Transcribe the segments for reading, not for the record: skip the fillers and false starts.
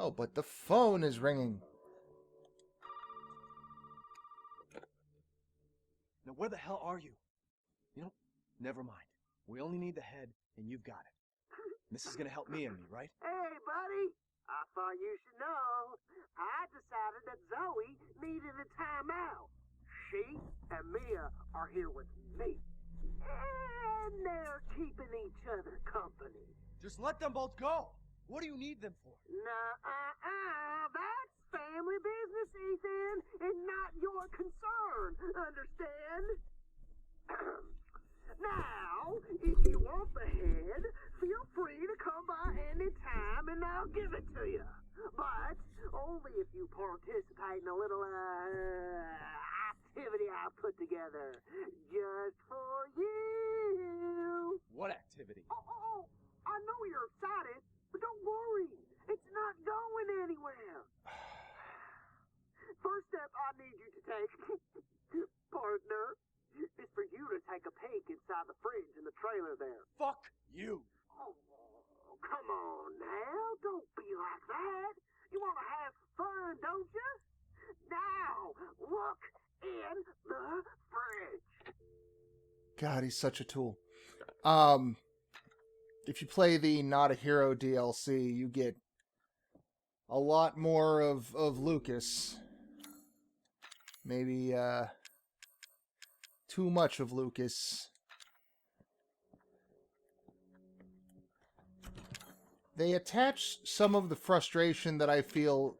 Oh, but the phone is ringing. Now, where the hell are you? You know, never mind. We only need the head, and you've got it. This is gonna help me and me, right? Hey, buddy. I thought you should know. I decided that Zoe needed a timeout. She and Mia are here with me. And they're keeping each other company. Just let them both go. What do you need them for? That's family business, Ethan, and not your concern. Understand? Now, if you want the head, feel free to come by any time and I'll give it to you. But only if you participate in a little, activity I put together. Just for you. What activity? Oh, I know you're excited, but don't worry. It's not going anywhere. First step I need you to take, partner, is for you to take a peek inside the fridge in the trailer there. Fuck you. Oh, come on now. Don't be like that. You want to have fun, don't you? Now, look in the fridge. God, he's such a tool. If you play the Not a Hero DLC, you get a lot more of Lucas. Maybe, too much of Lucas. They attach some of the frustration that I feel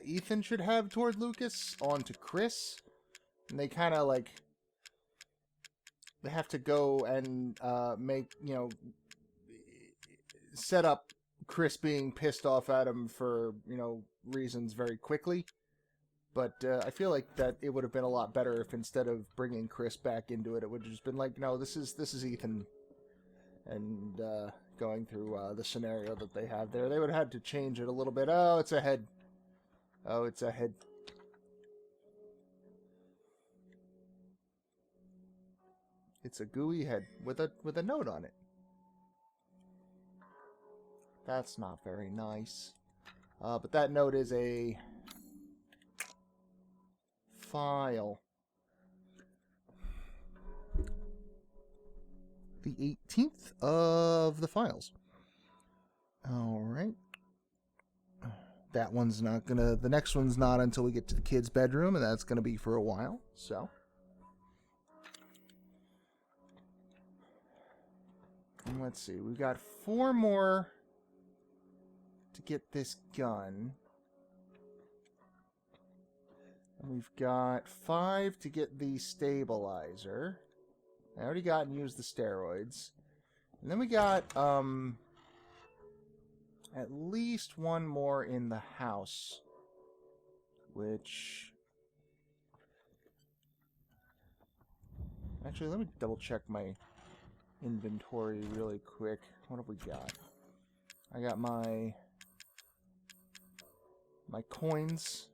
Ethan should have toward Lucas onto Chris. And they kind of like... They have to go and make, set up Chris being pissed off at him for, reasons very quickly. But I feel like that it would have been a lot better if instead of bringing Chris back into it, it would have just been like, no, this is Ethan. And going through the scenario that they have there. They would have had to change it a little bit. Oh, it's a head. Oh, it's a head. It's a gooey head with a note on it. That's not very nice. But that note is a file. The 18th of the files. Alright. That one's not gonna... The next one's not until we get to the kid's bedroom, and that's gonna be for a while, so... And let's see, we've got 4 more to get this gun. And we've got 5 to get the stabilizer. I already got and used the steroids. And then we got at least 1 more in the house. Which... Actually, let me double check my inventory really quick. What have we got? I got my coins.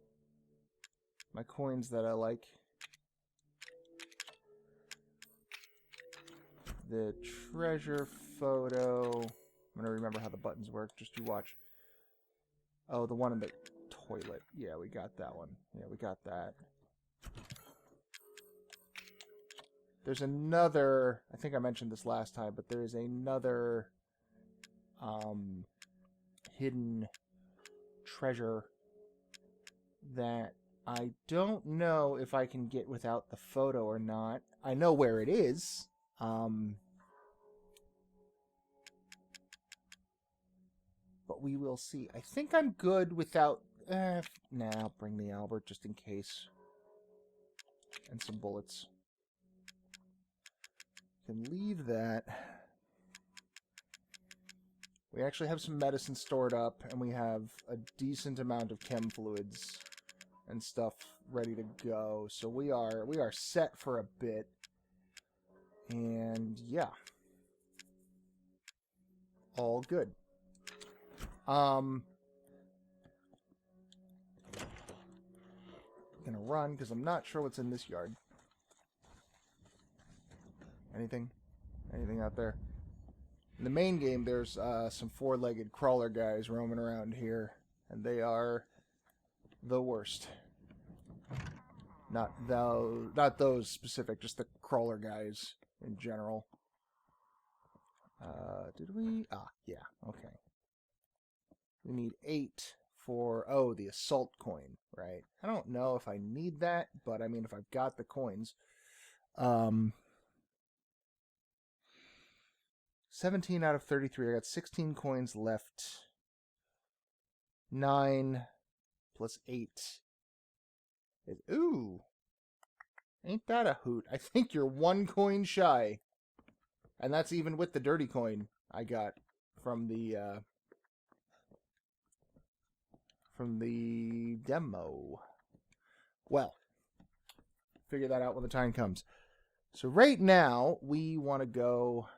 My coins that I like. The treasure photo. I'm gonna remember how the buttons work. Just you watch. Oh, the one in the toilet. Yeah, we got that one. Yeah, we got that. There's another... I think I mentioned this last time, but there's another hidden treasure that I don't know if I can get without the photo or not. I know where it is. But we will see. I think I'm good without... nah, I'll bring the Albert just in case. And some bullets. Can leave that. We actually have some medicine stored up, and we have a decent amount of chem fluids and stuff ready to go. So we are set for a bit. And yeah. All good. I'm gonna run because I'm not sure what's in this yard. Anything out there? In the main game, there's some 4-legged crawler guys roaming around here. And they are the worst. Not those specific, just the crawler guys in general. Did we? Ah, yeah, okay. We need 8 for, oh, the assault coin, right? I don't know if I need that, but I mean, if I've got the coins. 17 out of 33. I got 16 coins left. 9 plus 8. Ooh. Ain't that a hoot? I think you're 1 coin shy. And that's even with the dirty coin I got from the demo. Well, figure that out when the time comes. So right now, we want to go...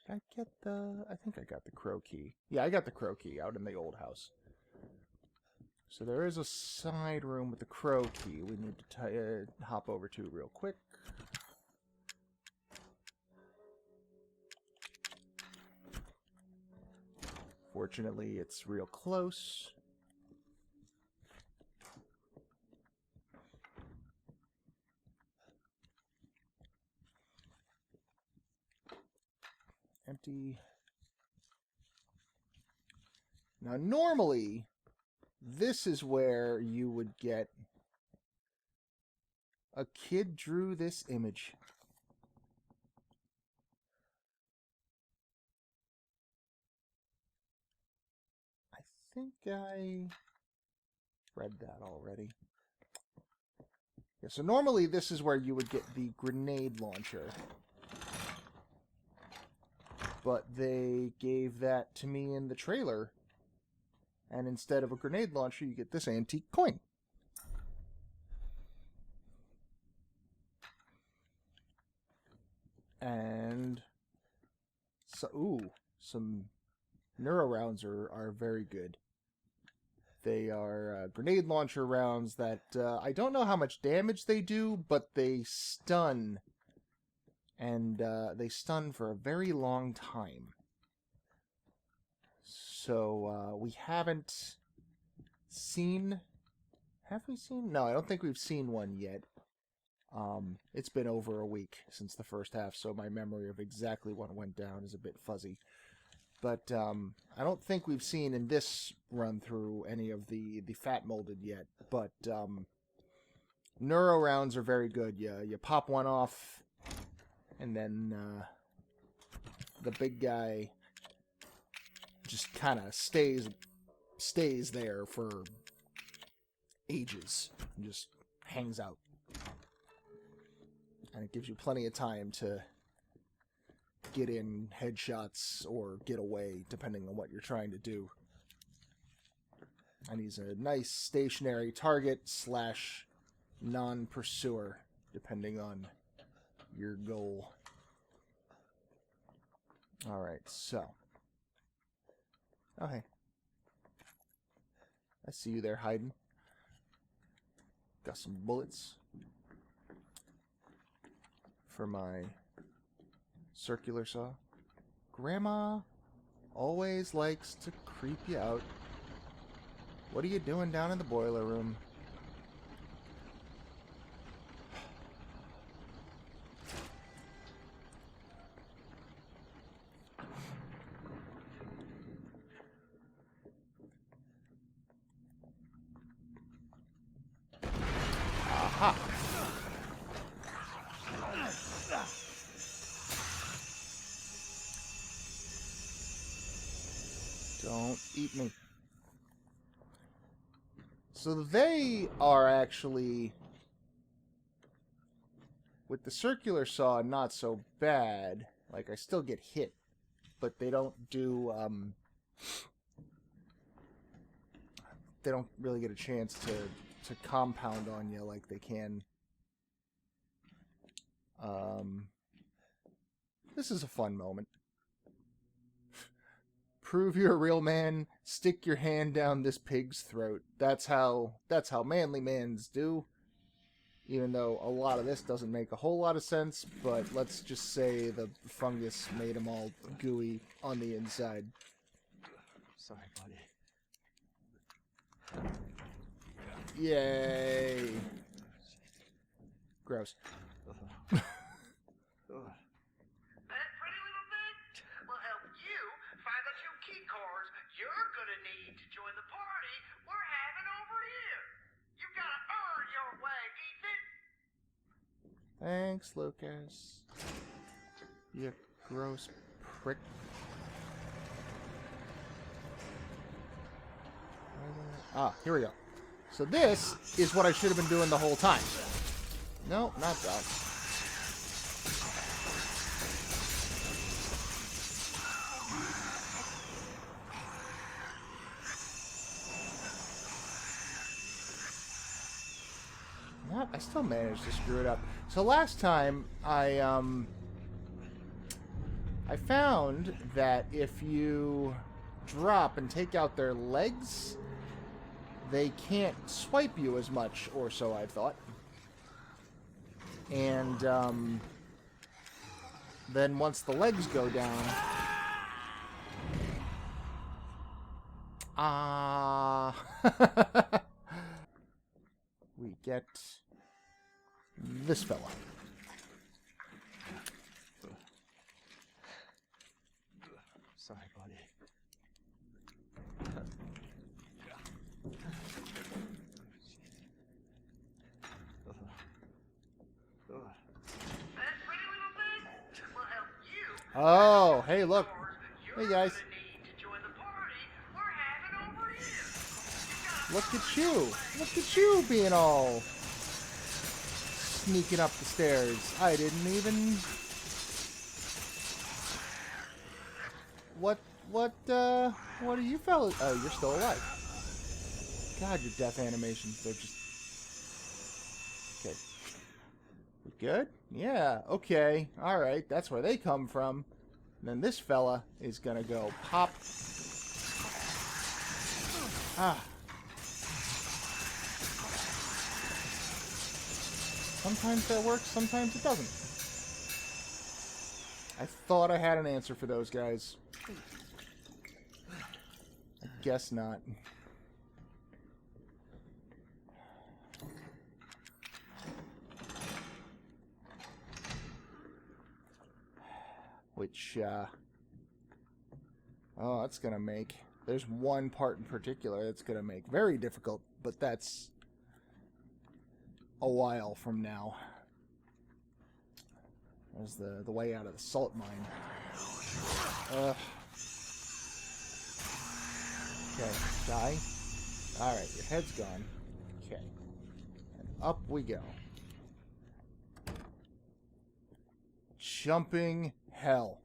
Did I get the... I think I got the crow key. Yeah, I got the crow key out in the old house. So there is a side room with the crow key we need to hop over to real quick. Fortunately, it's real close. Empty. Now, normally, this is where you would get a kid drew this image. I think I read that already. Yeah, so normally this is where you would get the grenade launcher. But they gave that to me in the trailer. And instead of a grenade launcher, you get this antique coin. And so, ooh, some neuro rounds are very good. They are grenade launcher rounds that I don't know how much damage they do, but they stun. And they stun for a very long time. So we haven't seen... Have we seen? No, I don't think we've seen one yet. It's been over a week since the first half, so my memory of exactly what went down is a bit fuzzy. But I don't think we've seen in this run through any of the fat molded yet. But neuro rounds are very good. You pop one off, and then the big guy just kind of stays there for ages and just hangs out. And it gives you plenty of time to get in headshots or get away, depending on what you're trying to do. And he's a nice stationary target / non-pursuer, depending on your goal. Alright, so. Oh, hey. I see you there hiding. Got some bullets for my circular saw. Grandma always likes to creep you out. What are you doing down in the boiler room? Aha! Don't eat me. So they are actually, with the circular saw, not so bad. Like, I still get hit, but they don't do, they don't really get a chance to compound on you like they can. This is a fun moment. Prove you're a real man, stick your hand down this pig's throat. That's how manly mans do. Even though a lot of this doesn't make a whole lot of sense, but let's just say the fungus made them all gooey on the inside. Sorry, buddy. Yay! Gross. That pretty little thing will help you find the 2 key cards you're gonna need to join the party we're having over here. You gotta earn your way, Ethan. Thanks, Lucas. You gross prick. Ah, here we go. So this is what I should have been doing the whole time. No, not that. What? I still managed to screw it up. So last time I found that if you drop and take out their legs, they can't swipe you as much, or so I thought. And then once the legs go down, we get this fella. Sorry, buddy. That pretty little thing will help you Oh, hey, look. cards Hey, you're guys. gonna need to join the party we're having over here. Look at you. Look at you being all sneaking up the stairs. I didn't even... What are you fellas? Oh, you're still alive. God, your death animations, they're just... Okay. We good? Yeah, okay. Alright, that's where they come from. And then this fella is gonna go pop. Ah. Sometimes that works, sometimes it doesn't. I thought I had an answer for those guys. I guess not. Which, oh, that's gonna make... There's one part in particular that's gonna make very difficult, but that's a while from now. There's the way out of the salt mine. Okay, die. Alright, your head's gone. Okay. And up we go. Jumping hell.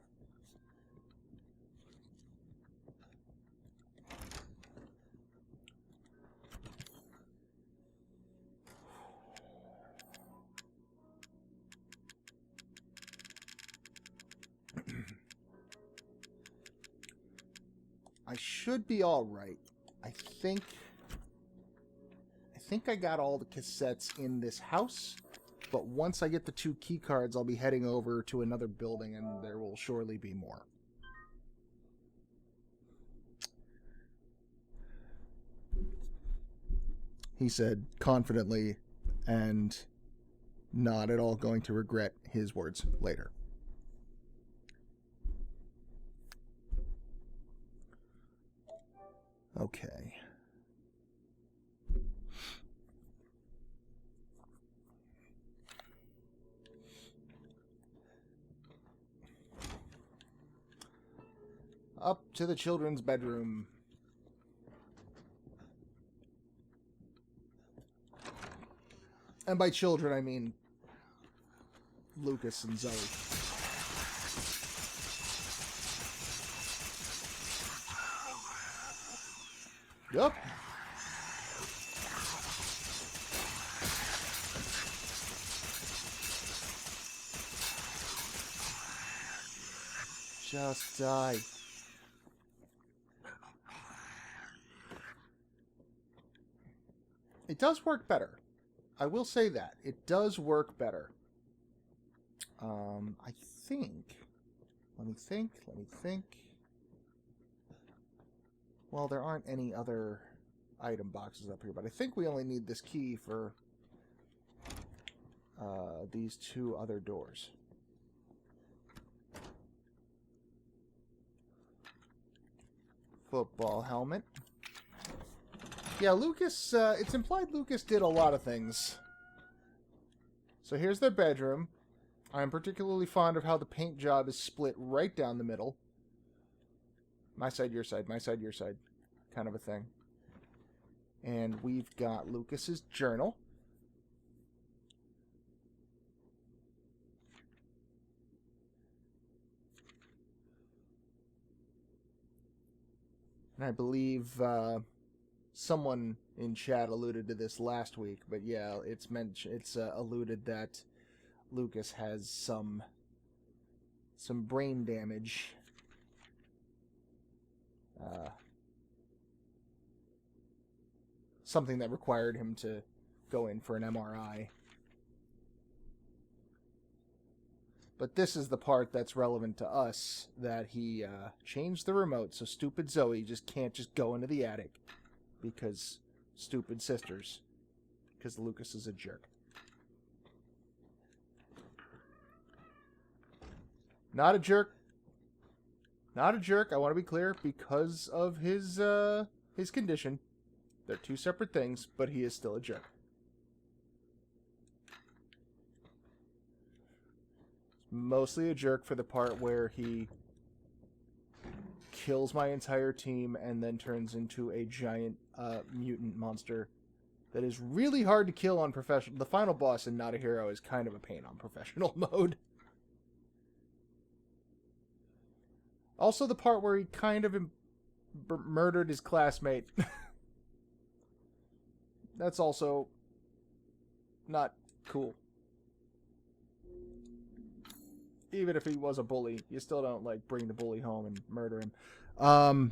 I should be all right. I think I got all the cassettes in this house, but once I get the 2 key cards, I'll be heading over to another building, and there will surely be more. He said confidently, and not at all going to regret his words later. Okay. Up to the children's bedroom. And by children, I mean Lucas and Zoe. Yup. Just die. It does work better. I will say that. It does work better. I think... Let me think. Well, there aren't any other item boxes up here, but I think we only need this key for these 2 other doors. Football helmet. Yeah, Lucas, it's implied Lucas did a lot of things. So here's their bedroom. I'm particularly fond of how the paint job is split right down the middle. My side, your side, my side, your side. Kind of a thing. And we've got Lucas's journal. And I believe someone in chat alluded to this last week, but yeah, it's alluded that Lucas has some brain damage. Something that required him to go in for an MRI. But this is the part that's relevant to us, that he changed the remote so stupid Zoe just can't just go into the attic. Because stupid sisters. Because Lucas is a jerk. Not a jerk. Not a jerk, I want to be clear, because of his condition. They're 2 separate things, but he is still a jerk. Mostly a jerk for the part where he kills my entire team and then turns into a giant mutant monster that is really hard to kill on professional. The final boss in Not a Hero is kind of a pain on professional mode. Also the part where he kind of murdered his classmate. That's also not cool. Even if he was a bully, you still don't, like, bring the bully home and murder him. Oh,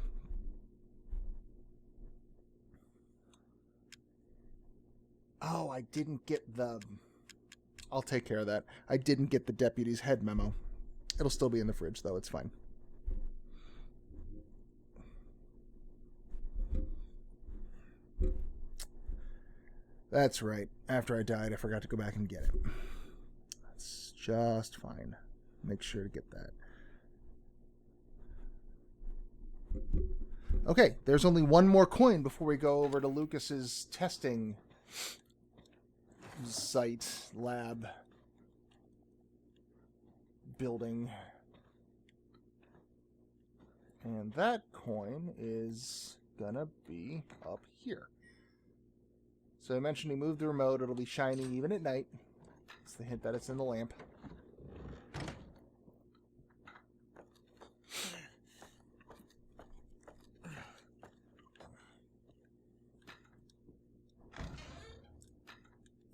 I didn't get the... I'll take care of that. I didn't get the deputy's head memo. It'll still be in the fridge, though. It's fine. That's right. After I died, I forgot to go back and get it. That's just fine. Make sure to get that. Okay, there's only one more coin before we go over to Lucas's testing site, lab, building. And that coin is gonna be up here. So I mentioned he moved the remote. It'll be shining even at night. It's the hint that it's in the lamp.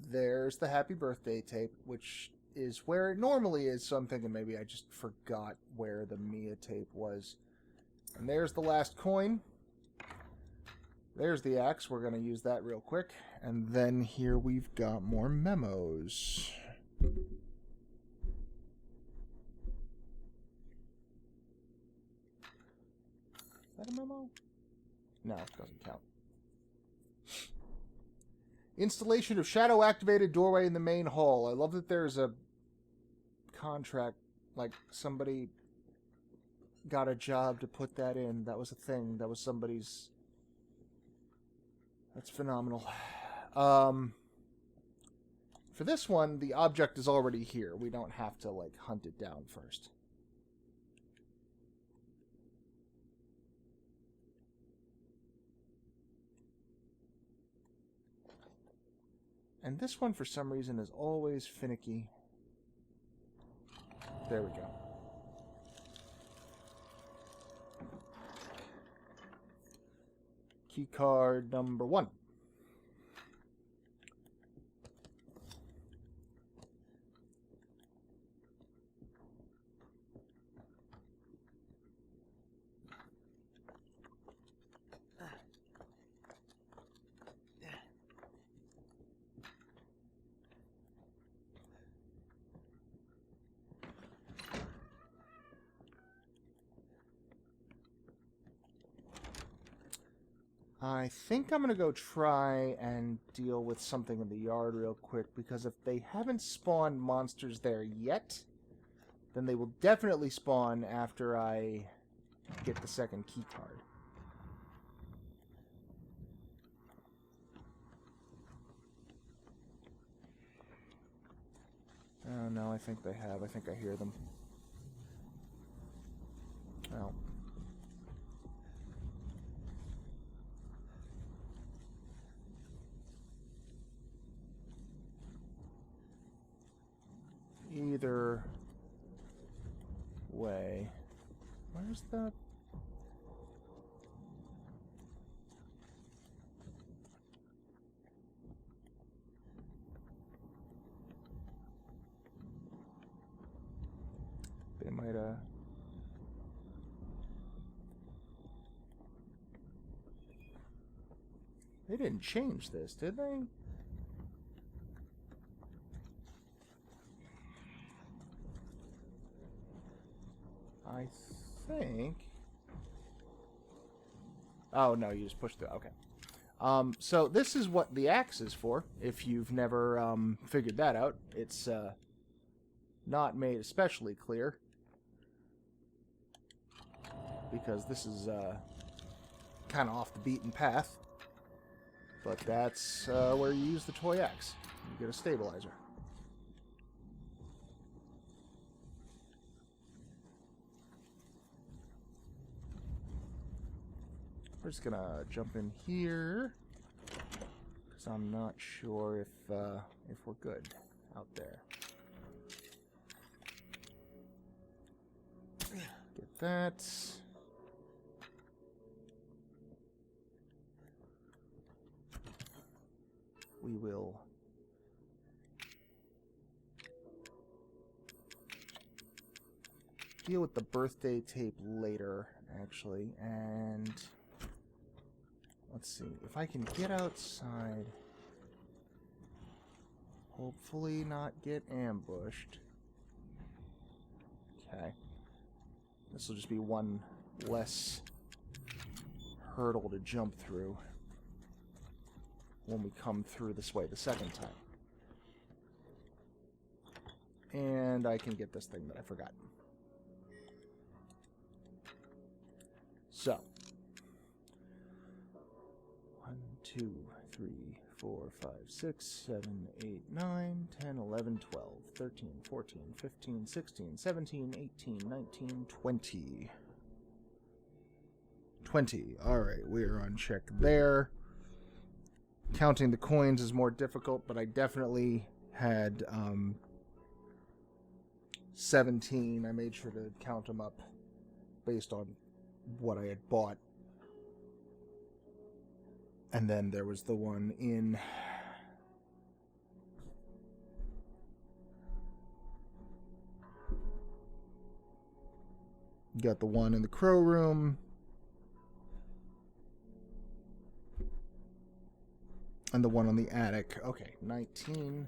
There's the happy birthday tape, which is where it normally is. So I'm thinking maybe I just forgot where the Mia tape was. And there's the last coin. There's the axe. We're going to use that real quick. And then here we've got more memos. Is that a memo? No, it doesn't count. Installation of shadow-activated doorway in the main hall. I love that there's a contract, like somebody got a job to put that in. That was a thing. That was somebody's... That's phenomenal. For this one, the object is already here. We don't have to, like, hunt it down first. And this one, for some reason, is always finicky. There we go. Key card number 1. I think I'm going to go try and deal with something in the yard real quick, because if they haven't spawned monsters there yet, then they will definitely spawn after I get the second key card. Oh no, I think they have. I think I hear them. Well. Either way. Where's the... They might, They didn't change this, did they? I think... Oh, no, you just pushed through. Okay. So this is what the axe is for, if you've never figured that out. It's not made especially clear, because this is kind of off the beaten path. But that's where you use the toy axe. You get a stabilizer. We're just gonna jump in here, because I'm not sure if we're good out there. Get that. We will deal with the birthday tape later, actually, and let's see if I can get outside. Hopefully not get ambushed. Okay. This will just be one less hurdle to jump through when we come through this way the second time. And I can get this thing that I forgot. So. 1, 2, 3, 4, 5, 6, 7, 8, 9, 10, 11, 12, 13, 14, 15, 16, 17, 18, 19, 20. 20. Alright, we are on check there. Counting the coins is more difficult, but I definitely had 17. I made sure to count them up based on what I had bought. And then there was the one in... You got the one in the crow room. And the one on the attic. Okay, 19.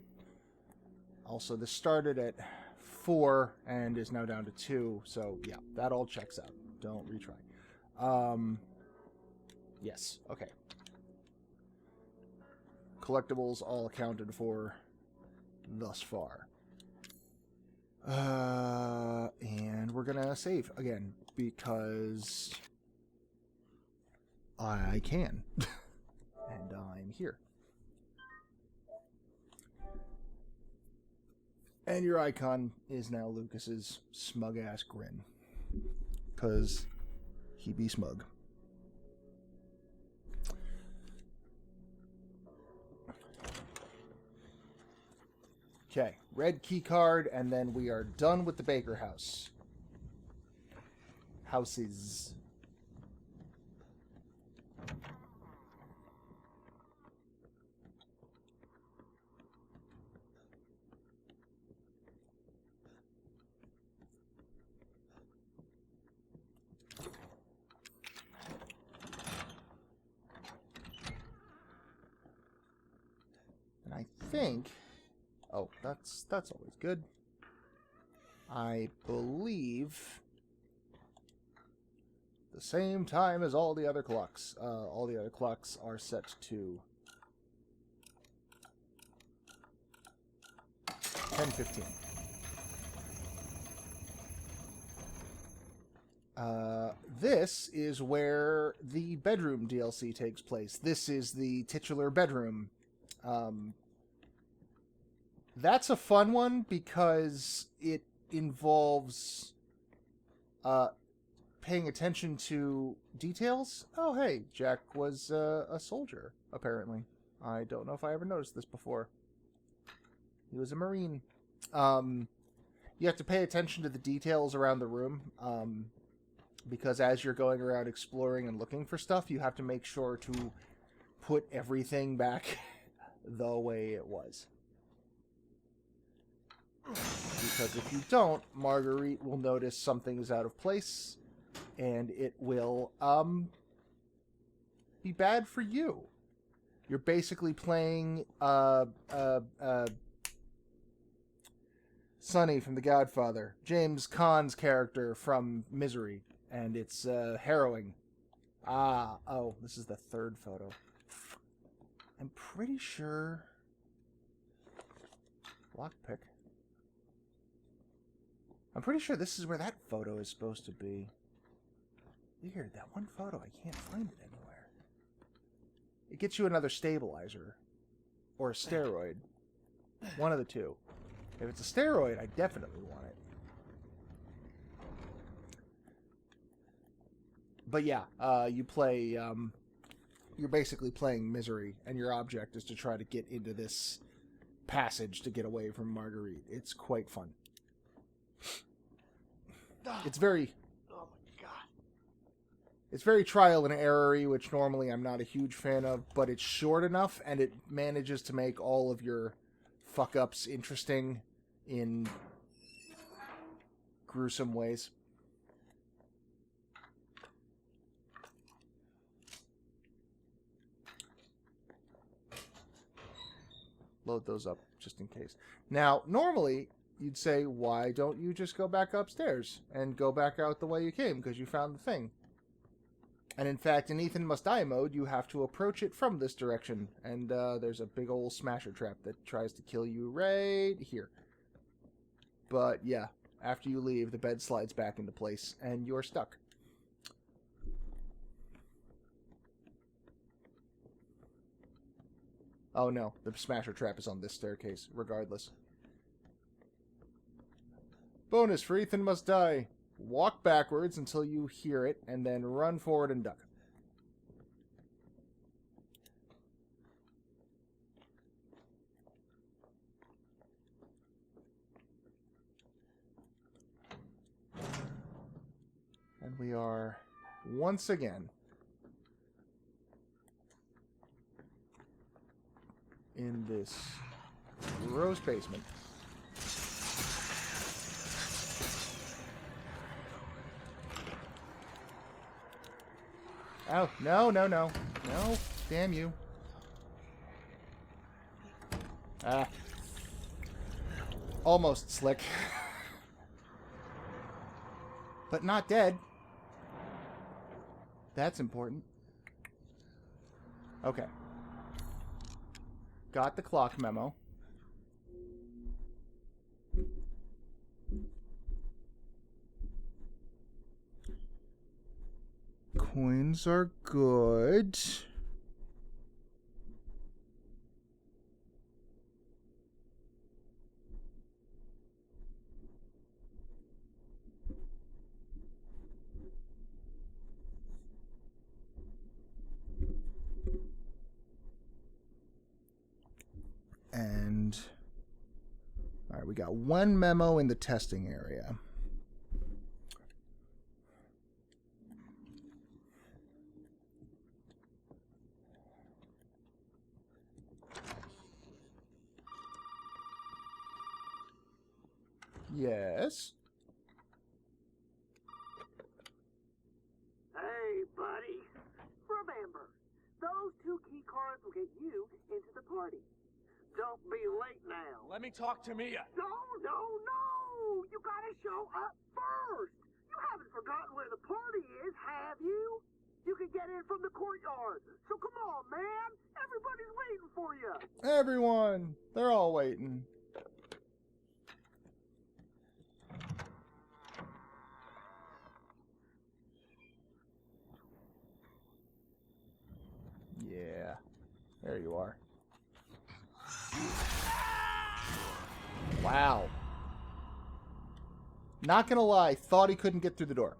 Also, this started at 4 and is now down to 2. So, yeah, that all checks out. Don't retry. Yes, okay. Collectibles all accounted for thus far. And we're gonna save again because I can. And I'm here. And your icon is now Lucas's smug-ass grin. Because he be smug. Okay, red key card, and then we are done with the Baker house. Houses. And I think... Oh, that's always good. I believe The same time as all the other clocks. All the other clocks are set to 10:15. This is where the bedroom DLC takes place. This is the titular bedroom. That's a fun one because it involves paying attention to details. Oh, hey, Jack was a soldier, apparently. I don't know if I ever noticed this before. He was a Marine. You have to pay attention to the details around the room, because as you're going around exploring and looking for stuff, you have to make sure to put everything back the way it was. Because if you don't, Marguerite will notice something is out of place, and it will be bad for you. You're basically playing Sonny from The Godfather, James Caan's character from Misery, and it's harrowing. Oh, this is the third photo. I'm pretty sure... Lockpick. I'm pretty sure this is where that photo is supposed to be. Weird, that one photo, I can't find it anywhere. It gets you another stabilizer. Or a steroid. One of the two. If it's a steroid, I definitely want it. But yeah, you play... you're basically playing Misery, and your object is to try to get into this passage to get away from Marguerite. It's quite fun. It's very... Oh my god. It's very trial and error-y, which normally I'm not a huge fan of, but it's short enough, and it manages to make all of your fuck-ups interesting in gruesome ways. Load those up just in case. Now, normally, you'd say, why don't you just go back upstairs and go back out the way you came because you found the thing? And in fact, in Ethan Must Die mode, you have to approach it from this direction. And there's a big old smasher trap that tries to kill you right here. But yeah, after you leave, the bed slides back into place and you're stuck. Oh no, the smasher trap is on this staircase, regardless. Bonus for Ethan Must Die. Walk backwards until you hear it, and then run forward and duck. And we are, once again, in this gross basement. Oh, no, no, no. No, damn you. Ah. Almost slick. But not dead. That's important. Okay. Got the clock memo. Coins are good. And all right, we got one memo in the testing area. Yes. Hey, buddy. Remember, those 2 key cards will get you into the party. Don't be late now. Let me talk to Mia. No, no, no! You gotta show up first! You haven't forgotten where the party is, have you? right from the courtyard. So come on, man. Everybody's waiting for you. Everyone, they're all waiting. Yeah, there you are. Wow. Not gonna lie, thought he couldn't get through the door.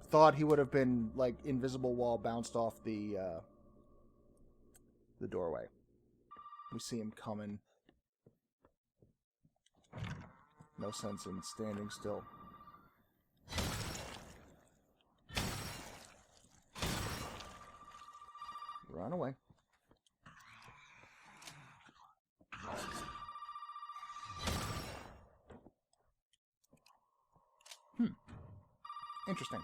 Thought he would have been, like, invisible wall bounced off the doorway. We see him coming. No sense in standing still. Run away. Interesting.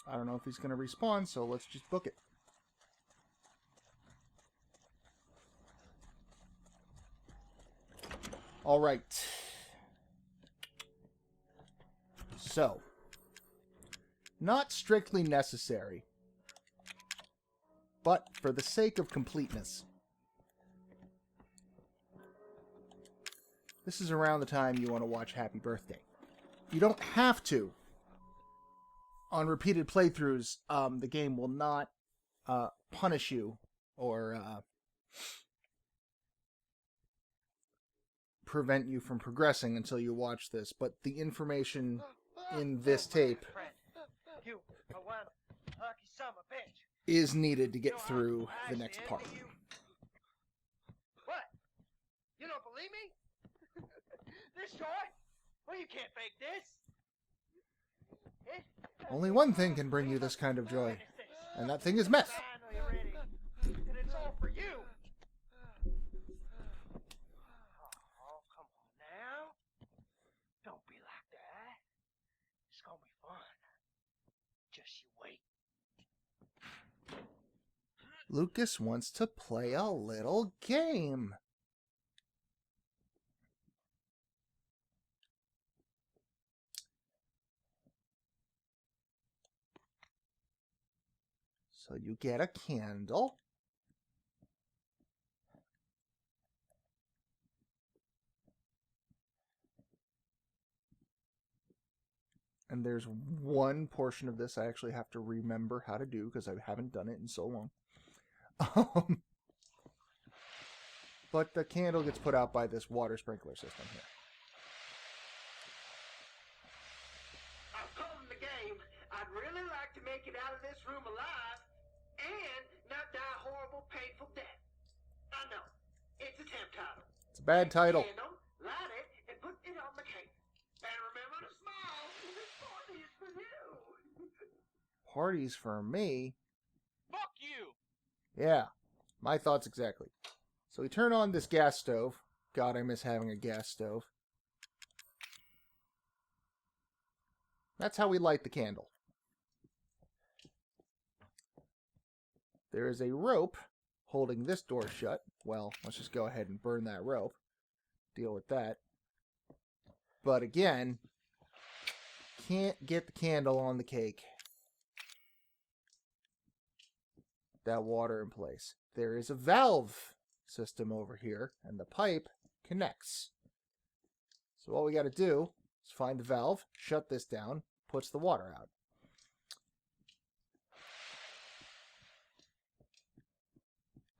I don't know if he's going to respawn, so let's just book it. All right. So, not strictly necessary, but for the sake of completeness. This is around the time you want to watch Happy Birthday. You don't have to. On repeated playthroughs, the game will not punish you or prevent you from progressing until you watch this. But the information in this tape is needed to get through the next part. What? You don't believe me? This toy? Well, you can't fake this. Only one thing can bring you this kind of joy, and that thing is meth. Finally ready. And it's all for you. Oh, come on now. Don't be like that. It's gonna be fun. Just you wait. Lucas wants to play a little game. So you get a candle. And there's one portion of this I actually have to remember how to do because I haven't done it in so long. But the candle gets put out by this water sprinkler system here. I've called the game. I'd really like to make it out of this room alive and not die a horrible, painful death. I know. It's a temp title. It's a bad title. Candle, light it, and put it on the cake. And remember to smile. This party is for you. Parties for me? Fuck you! Yeah, my thoughts exactly. So we turn on this gas stove. God, I miss having a gas stove. That's how we light the candle. There is a rope holding this door shut. Well, let's just go ahead and burn that rope. Deal with that. But again, can't get the candle on the cake. That water in place. There is a valve system over here, and the pipe connects. So all we got to do is find the valve, shut this down, puts the water out.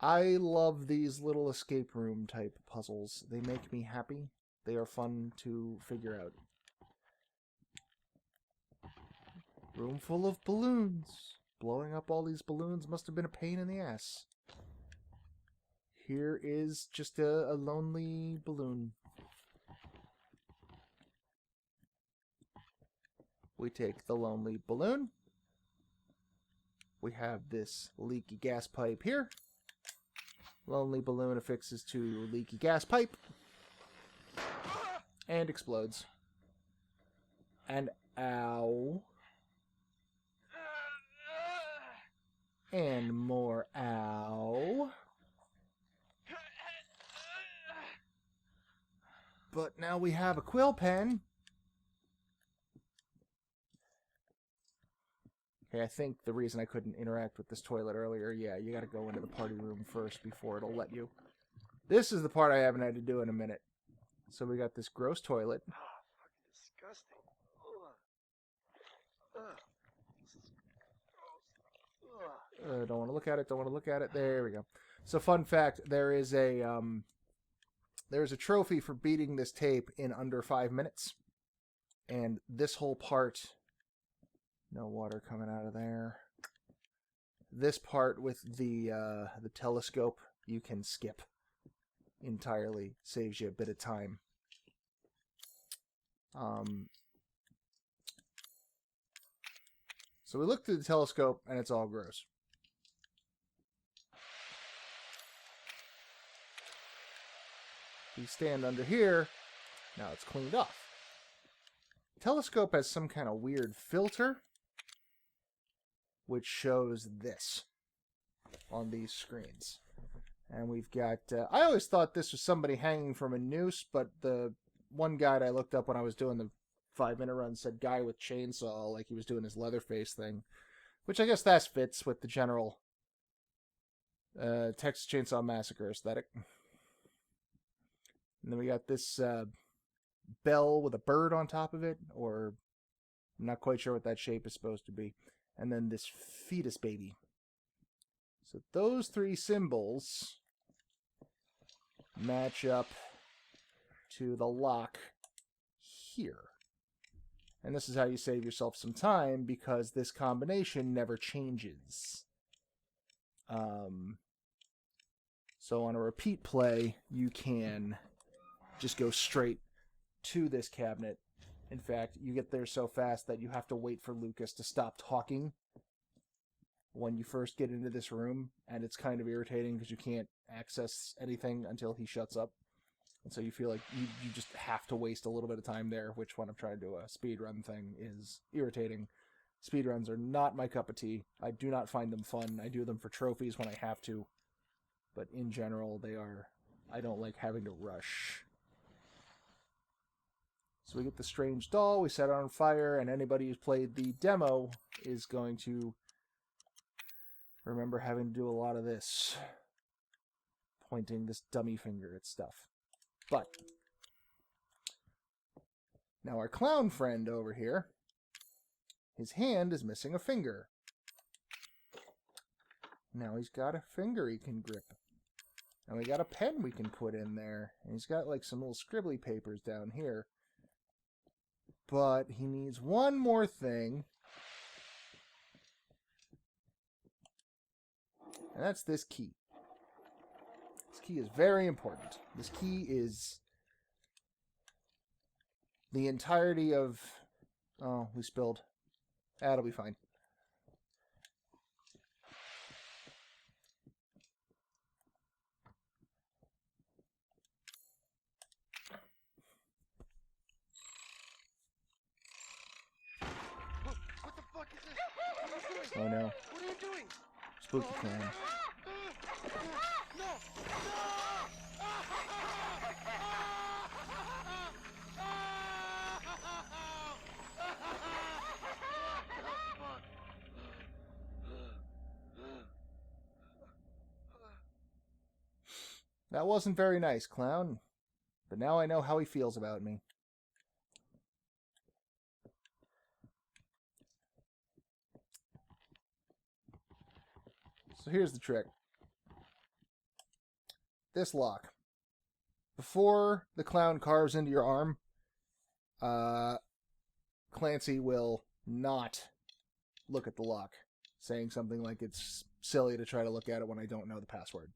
I love these little escape room type puzzles. They make me happy. They are fun to figure out. Room full of balloons. Blowing up all these balloons must have been a pain in the ass. Here is just a lonely balloon. We take the lonely balloon. We have this leaky gas pipe here. Lonely balloon affixes to leaky gas pipe. And explodes. And ow. And more ow. now we have a quill pen. Okay, I think the reason I couldn't interact with this toilet earlier, yeah, you gotta go into the party room first before it'll let you. This is the part I haven't had to do in a minute. So we got this gross toilet. Oh, fucking disgusting. Ugh. Ugh. This is gross. Ugh. Don't want to look at it, don't want to look at it. There we go. So fun fact, there's a trophy for beating this tape in under 5 minutes. And this whole part, no water coming out of there. This part with the telescope, you can skip entirely. Saves you a bit of time. So we look through the telescope, and it's all gross. We stand under here, now it's cleaned off. Telescope has some kind of weird filter, which shows this on these screens. And we've got, I always thought this was somebody hanging from a noose, but the one guide I looked up when I was doing the 5-minute run said guy with chainsaw, like he was doing his Leatherface thing, which I guess that fits with the general Texas Chainsaw Massacre aesthetic. And then we got this bell with a bird on top of it, or I'm not quite sure what that shape is supposed to be. And then this fetus baby. So those 3 symbols match up to the lock here. And this is how you save yourself some time, because this combination never changes. So on a repeat play, you can just go straight to this cabinet. In fact, you get there so fast that you have to wait for Lucas to stop talking when you first get into this room, and it's kind of irritating because you can't access anything until he shuts up. And so you feel like you just have to waste a little bit of time there, which when I'm trying to do a speedrun thing is irritating. Speedruns are not my cup of tea. I do not find them fun. I do them for trophies when I have to. But in general, I don't like having to rush. So we get the strange doll, we set it on fire, and anybody who's played the demo is going to remember having to do a lot of this. Pointing this dummy finger at stuff. But now our clown friend over here, his hand is missing a finger. Now he's got a finger he can grip. And we got a pen we can put in there. And he's got like some little scribbly papers down here. But he needs one more thing. And that's this key. This key is very important. This key is the entirety of... Oh, we spilled. That'll be fine. What the fuck is this? Oh no. What are you doing? Spooky clown. No! That wasn't very nice, clown. But now I know how he feels about me. So here's the trick. This lock. Before the clown carves into your arm, Clancy will not look at the lock, saying something like it's silly to try to look at it when I don't know the password.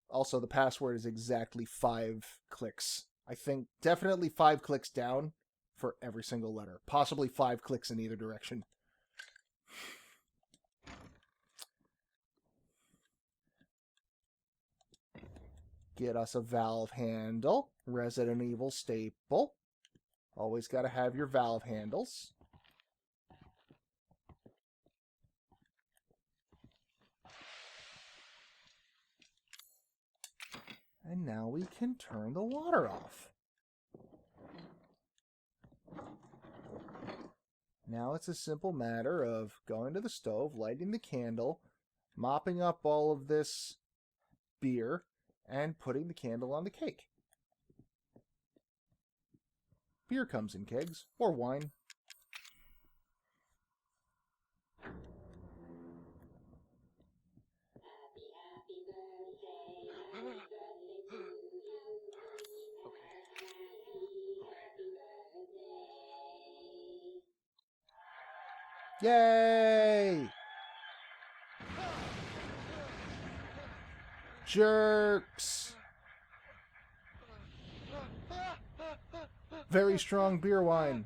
Also, the password is exactly 5 clicks. I think definitely 5 clicks down for every single letter. Possibly 5 clicks in either direction. Get us a valve handle. Resident Evil staple. Always got to have your valve handles. And now we can turn the water off. Now it's a simple matter of going to the stove, lighting the candle, mopping up all of this beer, and putting the candle on the cake. Beer comes in kegs, or wine. Yay! Jerks! Very strong beer wine.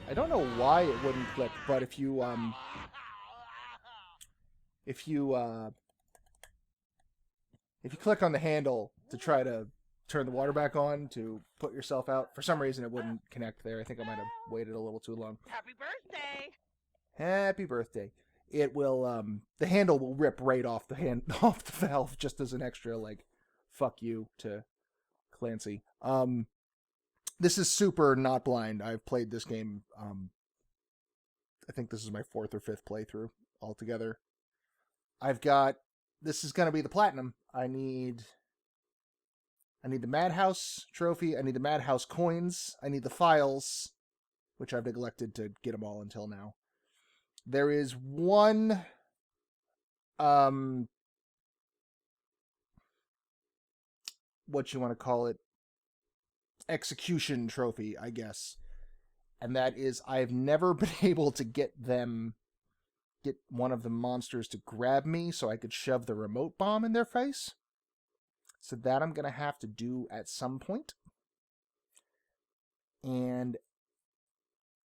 I don't know why it wouldn't click, but if you click on the handle to try to turn the water back on to put yourself out, for some reason it wouldn't connect there. I think I might have waited a little too long. Happy birthday! Happy birthday. It will the handle will rip right off the off the valve just as an extra like fuck you to Clancy. This is super not blind. I've played this game I think this is my 4th or 5th playthrough altogether. This is going to be the platinum. I need the Madhouse trophy. I need the Madhouse coins. I need the files, which I've neglected to get them all until now. There is one what you want to call it, execution trophy, I guess. And that is, I've never been able to get one of the monsters to grab me so I could shove the remote bomb in their face. So that I'm going to have to do at some point. And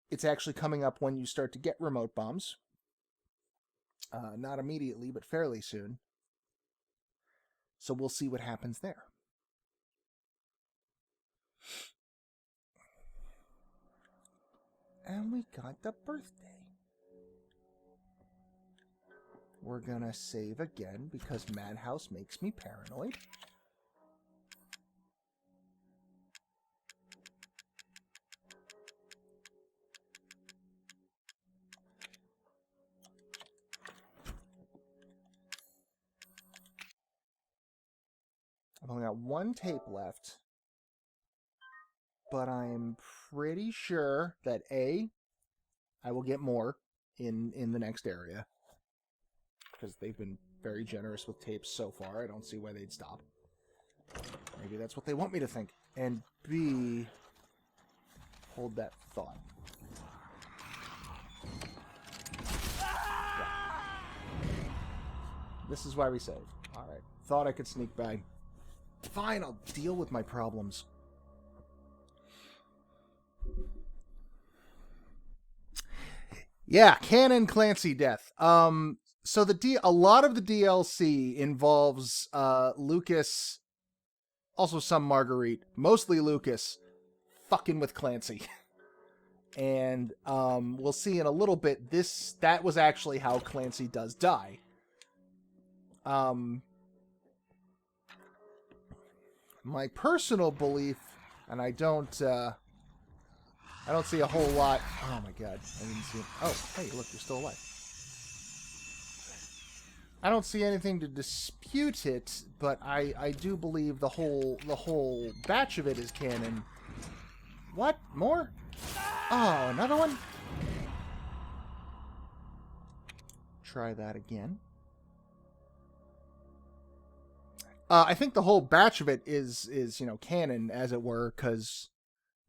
it's actually coming up when you start to get remote bombs. Not immediately, but fairly soon. So we'll see what happens there. And we got the birthday. We're gonna save again because Madhouse makes me paranoid. I've only got one tape left. But I'm pretty sure that I will get more in the next area. Because they've been very generous with tapes so far. I don't see why they'd stop. Maybe that's what they want me to think. And B, hold that thought. Yeah. This is why we save. Alright. Thought I could sneak by. Fine, I'll deal with my problems. Yeah, canon Clancy death. So a lot of the DLC involves Lucas, also some Marguerite, mostly Lucas, fucking with Clancy. And we'll see in a little bit, that was actually how Clancy does die. My personal belief, and I don't see a whole lot. Oh my god, I didn't see it. Oh, hey, look, you're still alive. I don't see anything to dispute it, but I do believe the whole batch of it is canon. What? More? Oh, another one? Try that again. I think the whole batch of it is canon, as it were, because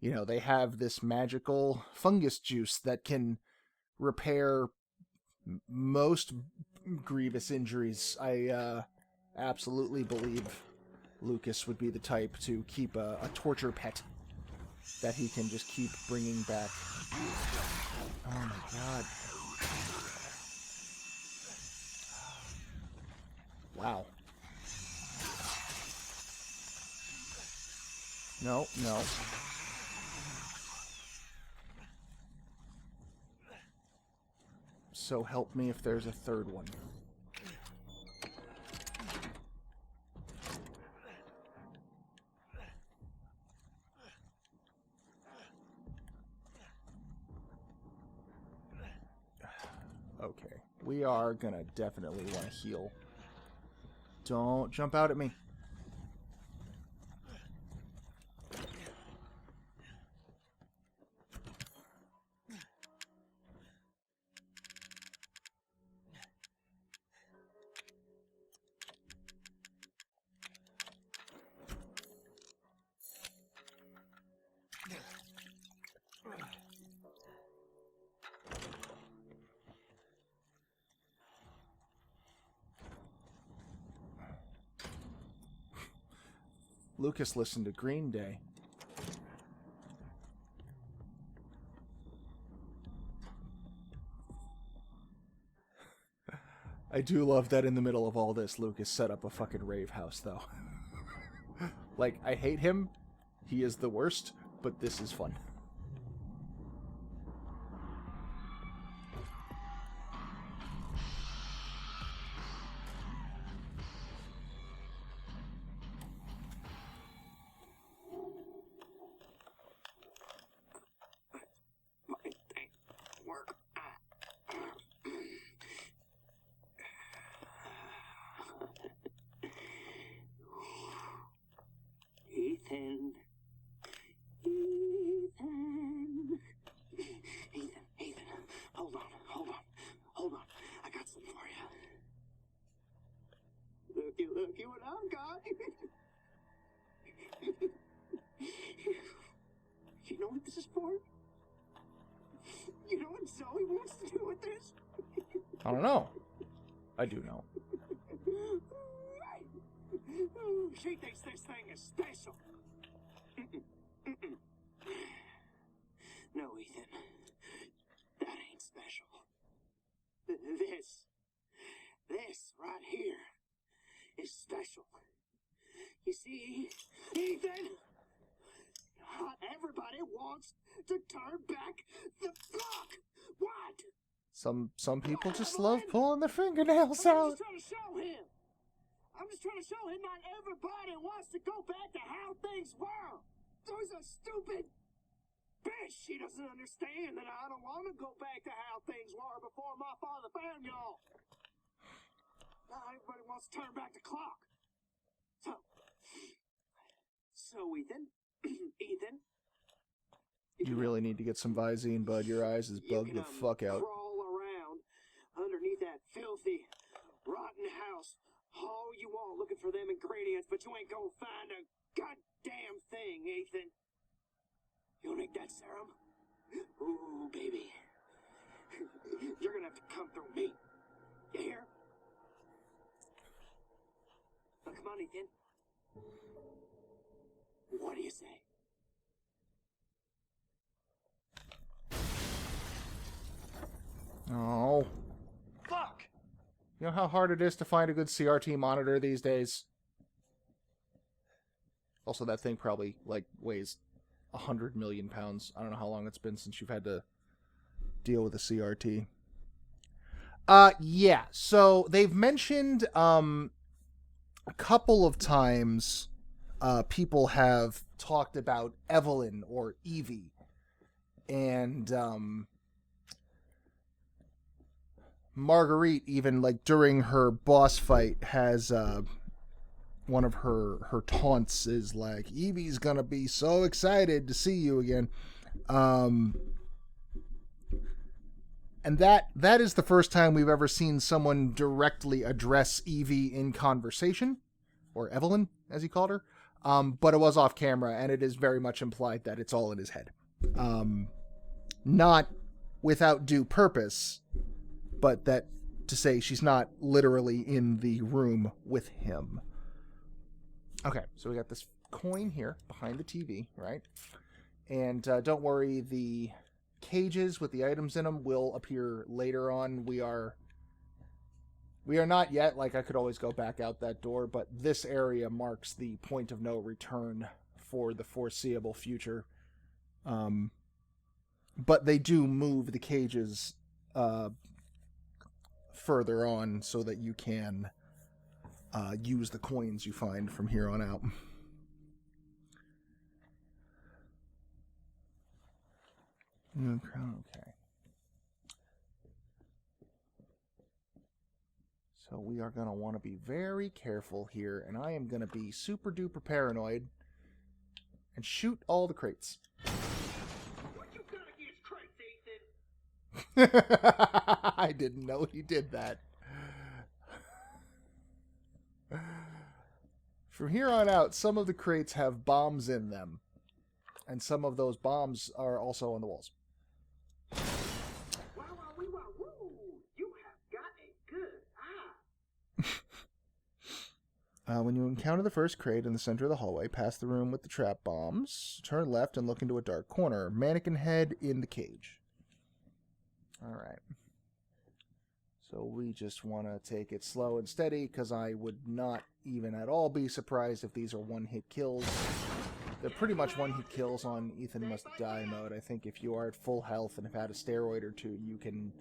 they have this magical fungus juice that can repair most grievous injuries. I absolutely believe Lucas would be the type to keep a torture pet. that he can just keep bringing back. Oh my god. Wow. No, no. So help me if there's a third one. Okay, we are gonna definitely want to heal. Don't jump out at me. Lucas listened to Green Day. I do love that in the middle of all this, Lucas set up a fucking rave house, though. Like, I hate him. He is the worst, but this is fun. Ethan. Ethan. Hold on. I got something for you. Looky what I've got. You know what this is for? You know what Zoe wants to do with this? I don't know. I do know. She thinks this thing is special. No, Ethan. That ain't special. This right here is special. You see, Ethan, not everybody wants to turn back the clock. What? Some people just love pulling their fingernails out. I'm just trying to show him not everybody wants to go back to how things were. There's a stupid bitch. She doesn't understand that I don't want to go back to how things were before my father found y'all. Not everybody wants to turn back the clock. So Ethan, You really need to get some Visine, bud. Your eyes is bugged the fuck out. Crawl around underneath that filthy, rotten house all you want looking for them ingredients, but you ain't gonna find a goddamn thing, Ethan. You need that serum? Ooh, baby. You're gonna have to come through me. You hear? Now, come on, Ethan. What do you say? Oh. Fuck! You know how hard it is to find a good CRT monitor these days? Also, that thing probably, like, weighs 100 million pounds. I don't know how long it's been since you've had to deal with a CRT. Yeah. So, they've mentioned, a couple of times, people have talked about Evelyn or Evie. And, Marguerite, even like during her boss fight, has one of her taunts is like, Evie's gonna be so excited to see you again. And that is the first time we've ever seen someone directly address Evie in conversation, or Evelyn, as he called her. But it was off camera, and it is very much implied that it's all in his head. Not without due purpose, but that to say she's not literally in the room with him. Okay, so we got this coin here behind the TV, right? And don't worry, the cages with the items in them will appear later on. We are not yet, like I could always go back out that door, but this area marks the point of no return for the foreseeable future. But they do move the cages further on so that you can use the coins you find from here on out. Okay. So we are going to want to be very careful here, and I am going to be super duper paranoid and shoot all the crates. What you got against crates, Ethan? I didn't know he did that. From here on out, some of the crates have bombs in them, and some of those bombs are also on the walls. Wow, woo! You have got a good eye. When you encounter the first crate in the center of the hallway, pass the room with the trap bombs, turn left and look into a dark corner. Mannequin head in the cage. Alright. So we just want to take it slow and steady, because I would not even at all be surprised if these are one-hit kills. They're pretty much one-hit kills on Ethan Must Die mode. I think if you are at full health and have had a steroid or two, you can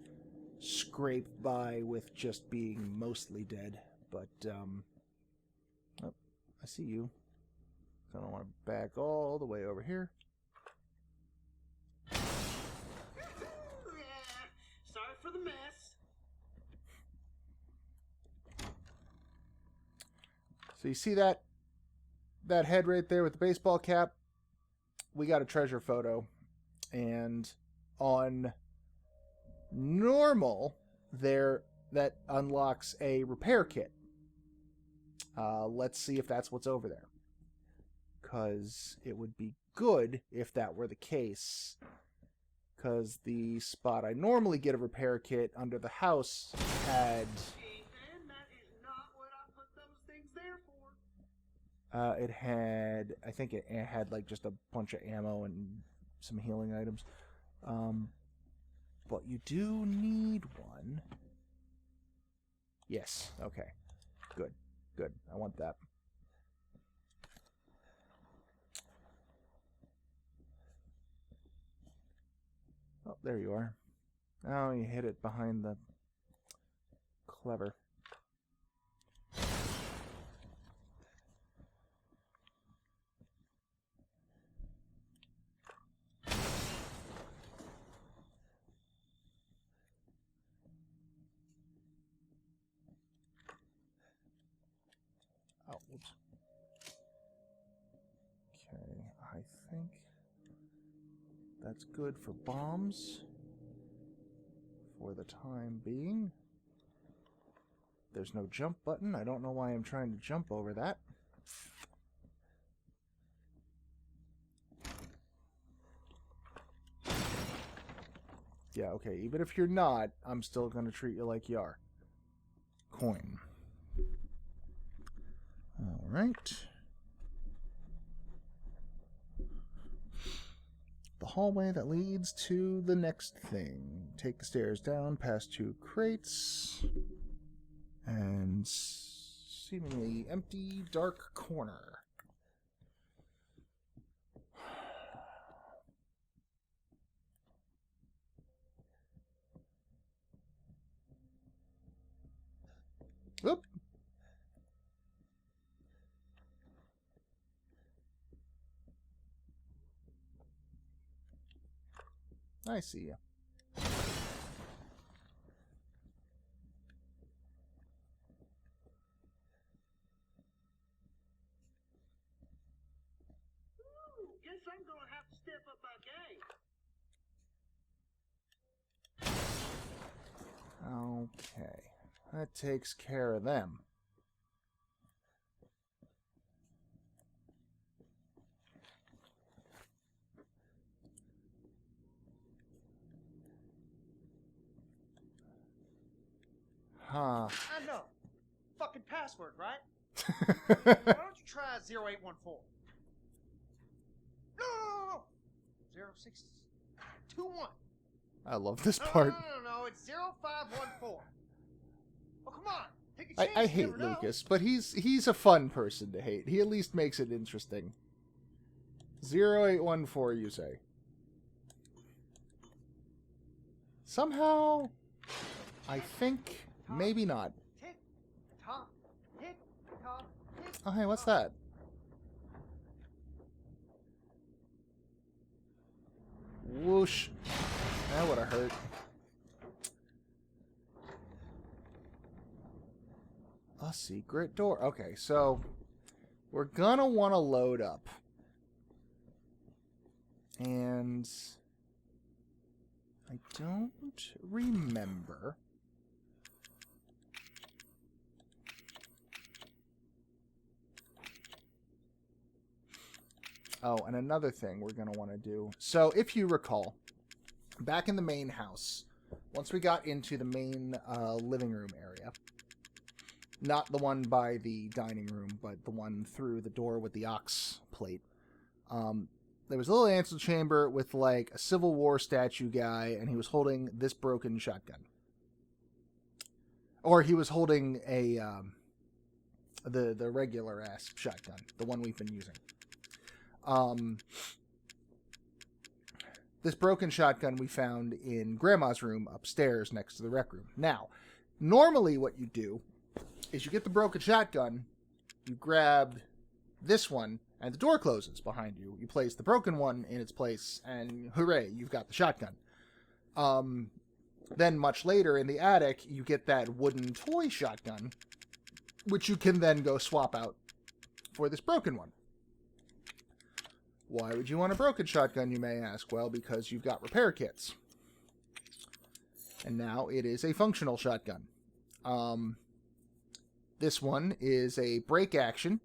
scrape by with just being mostly dead. But, oh, I see you. So I don't want to back all the way over here. Sorry for the mess. So you see that head right there with the baseball cap? We got a treasure photo. And on normal, that unlocks a repair kit. Let's see if that's what's over there. Because it would be good if that were the case. Because the spot I normally get a repair kit under the house had... Ethan, that is not what I put those things there for. It had, I think it had like just a bunch of ammo and some healing items. But you do need one. Yes, okay. Good. I want that. Oh, there you are. Oh, you hit it behind the... Clever. Oh, whoops. Okay, I think that's good for bombs for the time being. There's no jump button. I don't know why I'm trying to jump over that. Yeah, okay, even if you're not, I'm still going to treat you like you are. Coin. Alright. The hallway that leads to the next thing. Take the stairs down, past 2 crates, and seemingly empty, dark corner. Oop. I see you. Guess I'm gonna have to step up my game. Okay. That takes care of them. Huh. I know. Fucking password, right? Why don't you try 0814? No! 0621. I love this No, part. no, it's 0514. Oh, come on. Take a chance. I you hate never know. Lucas, but he's a fun person to hate. He at least makes it interesting. 0814, you say? Somehow, I think maybe not. Tick, tock, tick, tock, tick. Oh, hey, what's that? Whoosh. That would have hurt. A secret door. Okay, so we're gonna want to load up. And I don't remember. Oh, and another thing we're going to want to do. So, if you recall, back in the main house, once we got into the main living room area, not the one by the dining room, but the one through the door with the ox plate, there was a little answer chamber with like a Civil War statue guy, and he was holding this broken shotgun. Or he was holding a the regular ass shotgun, the one we've been using. This broken shotgun we found in Grandma's room upstairs next to the rec room. Now, normally what you do is you get the broken shotgun, you grab this one, and the door closes behind you. You place the broken one in its place, and hooray, you've got the shotgun. Then much later in the attic, you get that wooden toy shotgun, which you can then go swap out for this broken one. Why would you want a broken shotgun, you may ask? Well, because you've got repair kits. And now it is a functional shotgun. This one is a break action,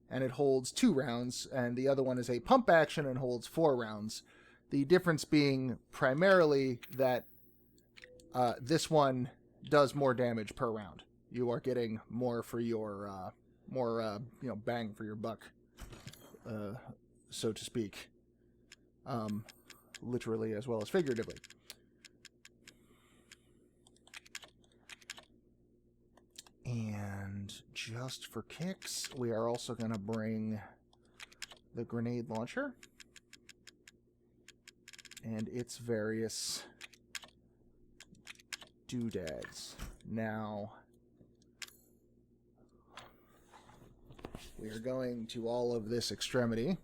and it holds 2 rounds, and the other one is a pump action and holds 4 rounds. The difference being primarily that this one does more damage per round. You are getting more for your bang for your buck, so to speak, literally as well as figuratively. And just for kicks, we are also going to bring the grenade launcher and its various doodads. Now, we are going to all of this extremity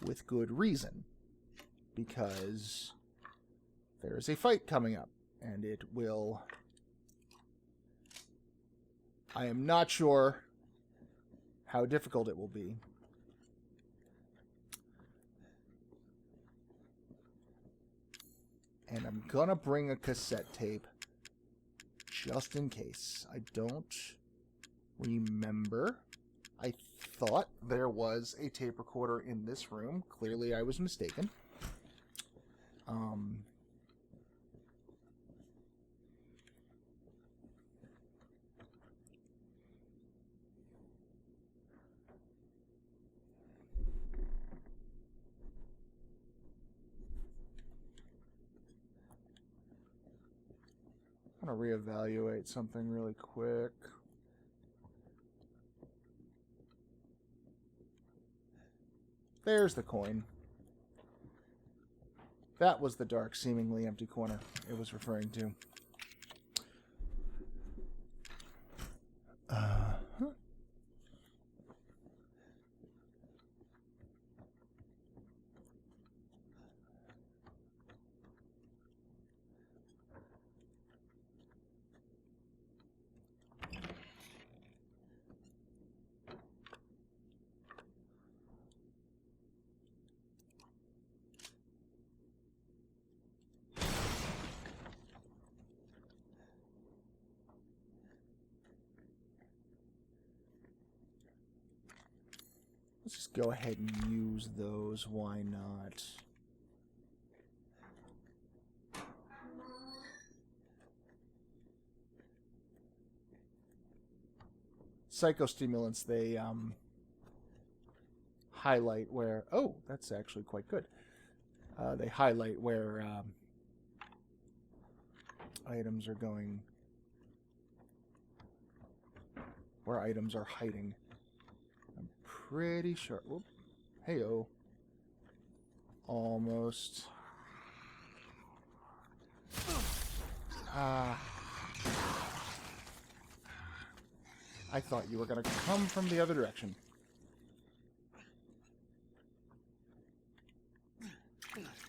with good reason, because there is a fight coming up, and it will... I am not sure how difficult it will be. And I'm gonna bring a cassette tape just in case. I don't remember. I thought there was a tape recorder in this room. Clearly I was mistaken. I'm going to reevaluate something really quick. There's the coin. That was the dark, seemingly empty corner it was referring to. Huh? Let's just go ahead and use those. Why not? psychostimulants, they highlight where... Oh, that's actually quite good. They highlight where items are going... Where items are hiding. I'm pretty sure... Whoop. Hey-oh. Almost. I thought you were going to come from the other direction.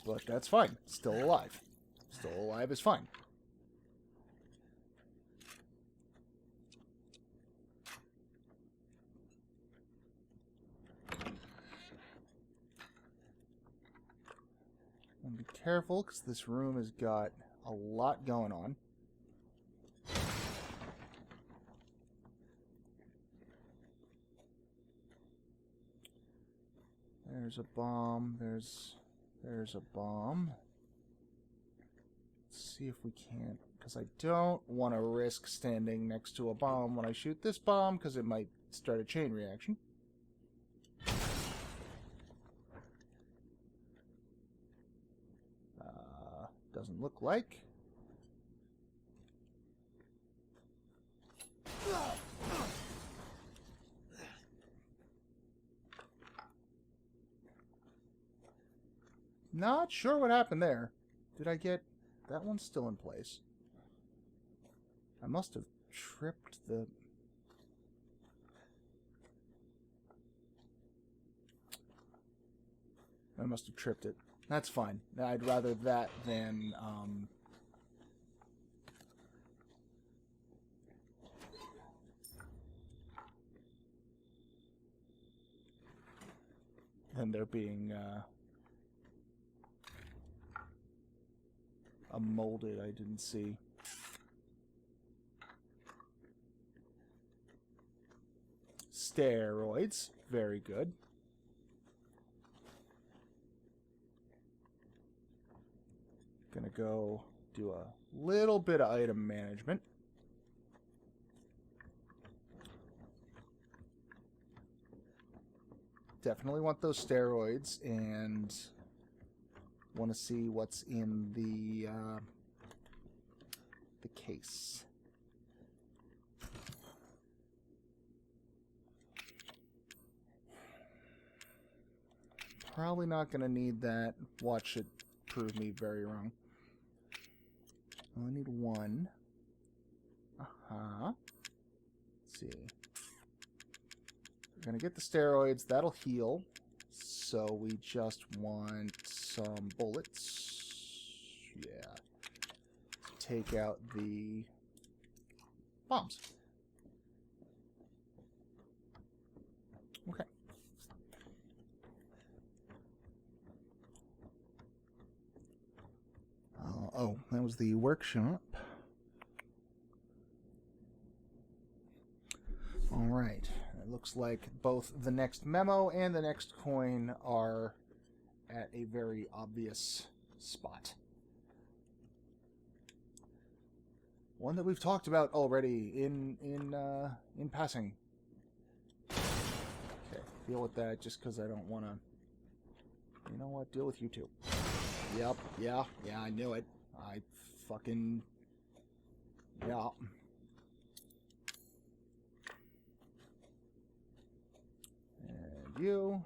But that's fine. Still alive. Still alive is fine. And be careful, because this room has got a lot going on. There's a bomb. There's a bomb. Let's see if we can't, because I don't want to risk standing next to a bomb when I shoot this bomb, because it might start a chain reaction. Doesn't look like. Not sure what happened there. Did I get... That one's still in place. I must have tripped the... I must have tripped it. That's fine. I'd rather that than... than there being... a molded I didn't see. Steroids. Very good. Gonna go do a little bit of item management. Definitely want those steroids, and want to see what's in the case. Probably not going to need that. Watch it prove me very wrong. I only need one. Let's see. We're going to get the steroids. That'll heal. So we just want some bullets. Yeah. Take out the bombs. Okay. Oh, that was the workshop. All right. It looks like both the next memo and the next coin are at a very obvious spot. One that we've talked about already in passing. Okay, deal with that just because I don't want to... You know what? Deal with you too. Yep, yeah, I knew it. I fucking... Yeah. And you...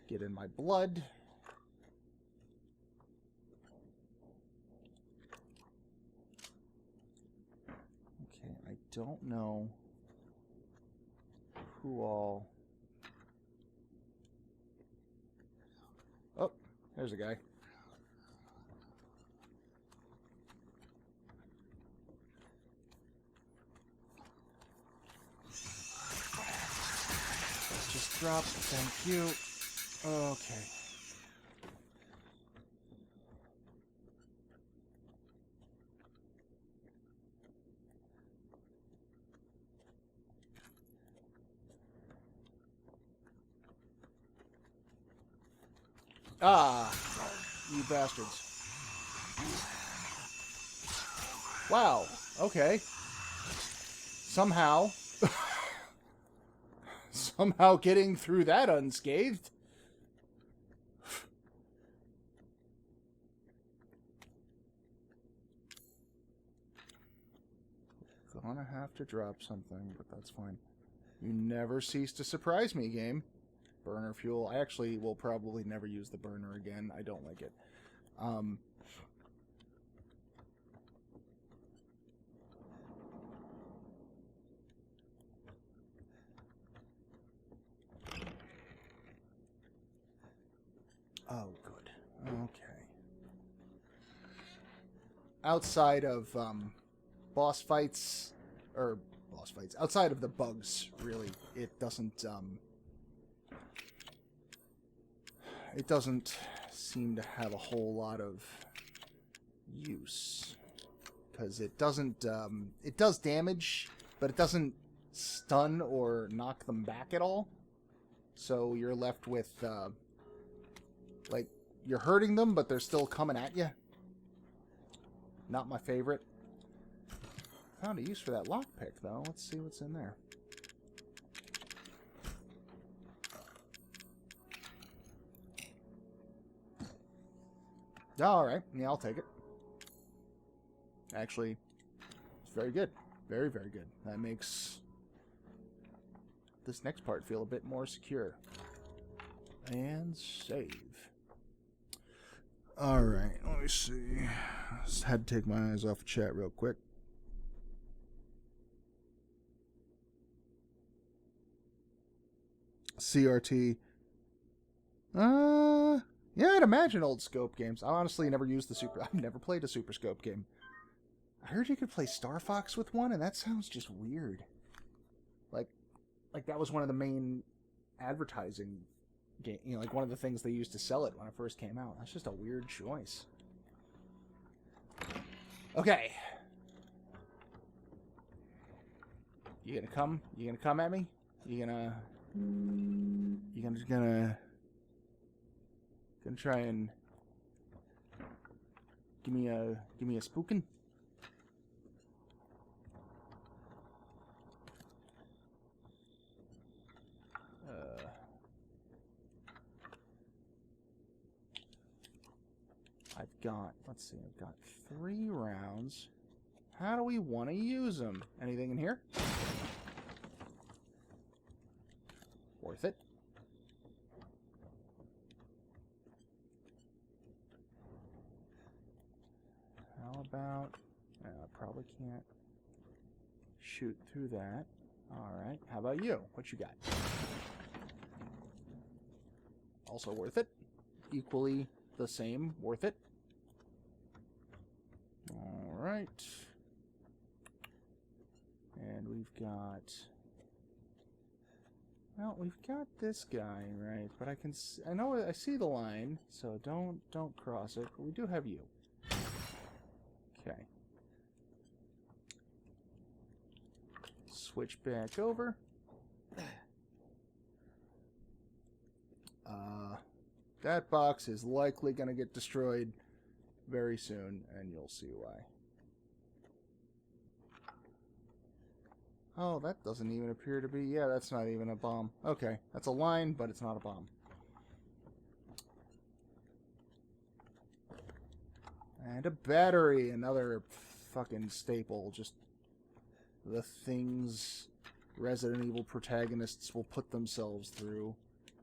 Get in my blood. Okay, I don't know who all... Oh, there's a guy. Just drop, thank you. Okay. Ah. you bastards. Wow. Okay. Somehow. Somehow getting through that unscathed. Gonna have to drop something, but that's fine. You never cease to surprise me, game. Burner fuel. I actually will probably never use the burner again. I don't like it. Oh, good. Okay. Outside of boss fights, outside of the bugs, really, it doesn't seem to have a whole lot of use, because it doesn't, it does damage, but it doesn't stun or knock them back at all, so you're left with, like, you're hurting them, but they're still coming at you. Not my favorite. Found a use for that lockpick, though. Let's see what's in there. Alright, yeah, I'll take it. Actually, it's very good. Very, very good. That makes this next part feel a bit more secure. And save. Alright, let me see. Just had to take my eyes off the chat real quick. CRT. Yeah, I'd imagine old scope games. I honestly never used the super... I've never played a super scope game. I heard you could play Star Fox with one, and that sounds just weird. Like that was one of the main advertising game, you know, like one of the things they used to sell it when it first came out. That's just a weird choice. Okay. You gonna come? You gonna come at me? You gonna try and give me a spookin'? I've got 3 rounds. How do we want to use them? Anything in here? Worth it. How about... I probably can't shoot through that. Alright, how about you? What you got? Also worth it. Equally the same. Worth it. Alright. And we've got... Well, we've got this guy, right? But I know I see the line, so don't cross it. But we do have you. Okay. Switch back over. That box is likely going to get destroyed very soon, and you'll see why. Oh, that doesn't even appear to be... Yeah, that's not even a bomb. Okay, that's a line, but it's not a bomb. And a battery, another fucking staple. Just the things Resident Evil protagonists will put themselves through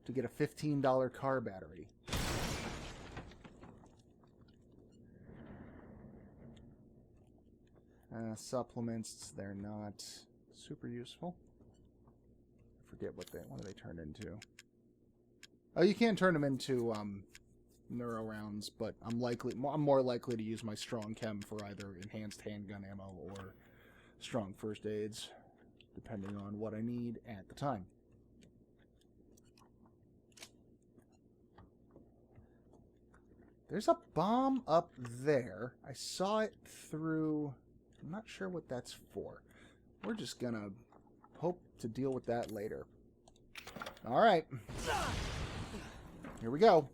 to get a $15 car battery. Supplements, they're not super useful. Forget what do they turn into. Oh, you can turn them into neuro rounds, but I'm more likely to use my strong chem for either enhanced handgun ammo or strong first aids, depending on what I need at the time. There's a bomb up there. I saw it through... I'm not sure what that's for. We're just gonna hope to deal with that later. Alright. Here we go.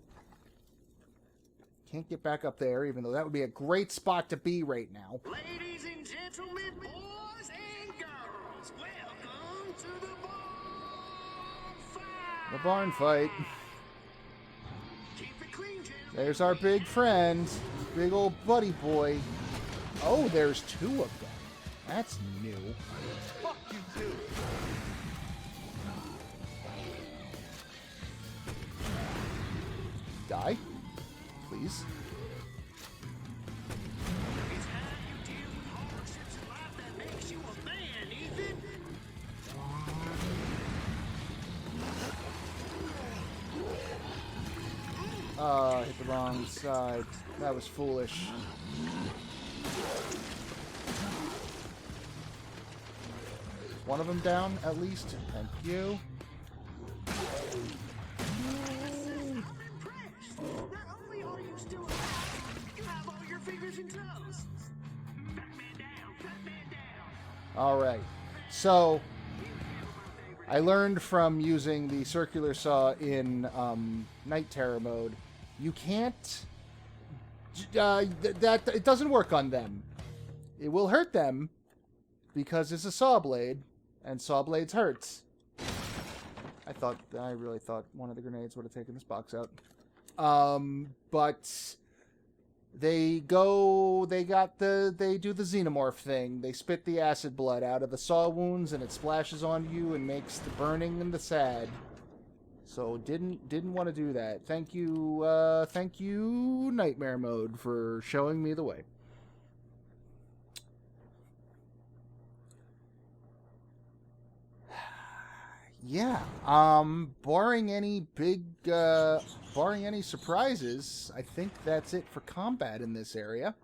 Can't get back up there, even though that would be a great spot to be right now. Ladies and gentlemen, boys and girls, welcome to the bonfire. The barn fight. Keep it clean, gentlemen. There's our big friend. Big old buddy boy. Oh, there's two of them. That's new. Fuck you too. Die. Please. It's how you deal with hardships in life that makes you a man, Ethan. Hit the wrong side. That was foolish. One of them down, at least. Thank you. I'm impressed. Not only are you still alive, you have all your fingers and toes. Cut man down, cut man down. Alright. So, I learned from using the circular saw in Night Terror mode, you can't... it doesn't work on them. It will hurt them, because it's a saw blade, and saw blades hurts. I really thought one of the grenades would have taken this box out. But they do the xenomorph thing. They spit the acid blood out of the saw wounds and it splashes on you and makes the burning and the sad. So didn't want to do that. Thank you, Nightmare Mode, for showing me the way. Yeah, barring any surprises, I think that's it for combat in this area.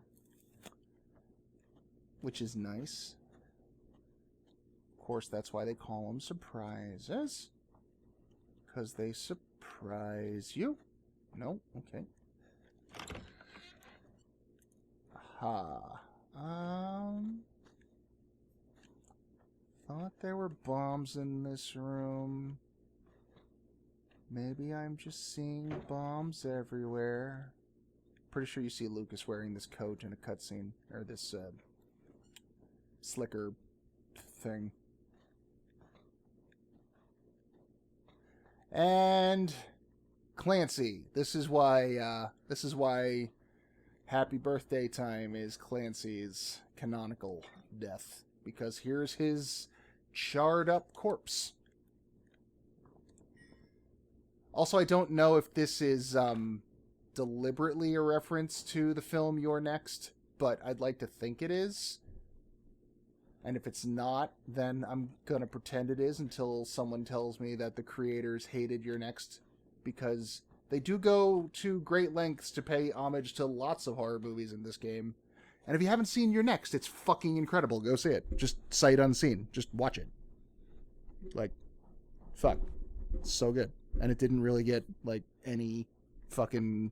Which is nice. Of course, that's why they call them surprises. Because they surprise you. No? Okay. Aha. Thought there were bombs in this room. Maybe I'm just seeing bombs everywhere. Pretty sure you see Lucas wearing this coat in a cutscene, or this slicker thing. And Clancy. This is why Happy Birthday Time is Clancy's canonical death, because here's his charred up corpse. Also, I don't know if this is deliberately a reference to the film You're Next, but I'd like to think it is. And if it's not, then I'm gonna pretend it is until someone tells me that the creators hated You're Next, because they do go to great lengths to pay homage to lots of horror movies in this game. And if you haven't seen You're Next, it's fucking incredible. Go see it. Just sight unseen. Just watch it. Like, fuck. It's so good. And it didn't really get, like, any fucking...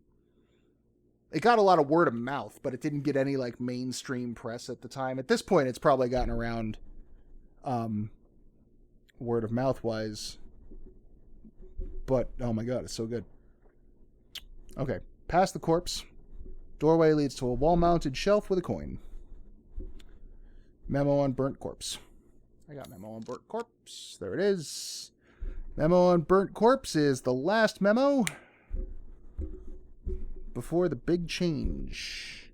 It got a lot of word of mouth, but it didn't get any, like, mainstream press at the time. At this point, it's probably gotten around, word of mouth-wise. But, oh my god, it's so good. Okay, past the corpse. Doorway leads to a wall-mounted shelf with a coin. Memo on burnt corpse. I got memo on burnt corpse. There it is. Memo on burnt corpse is the last memo before the big change.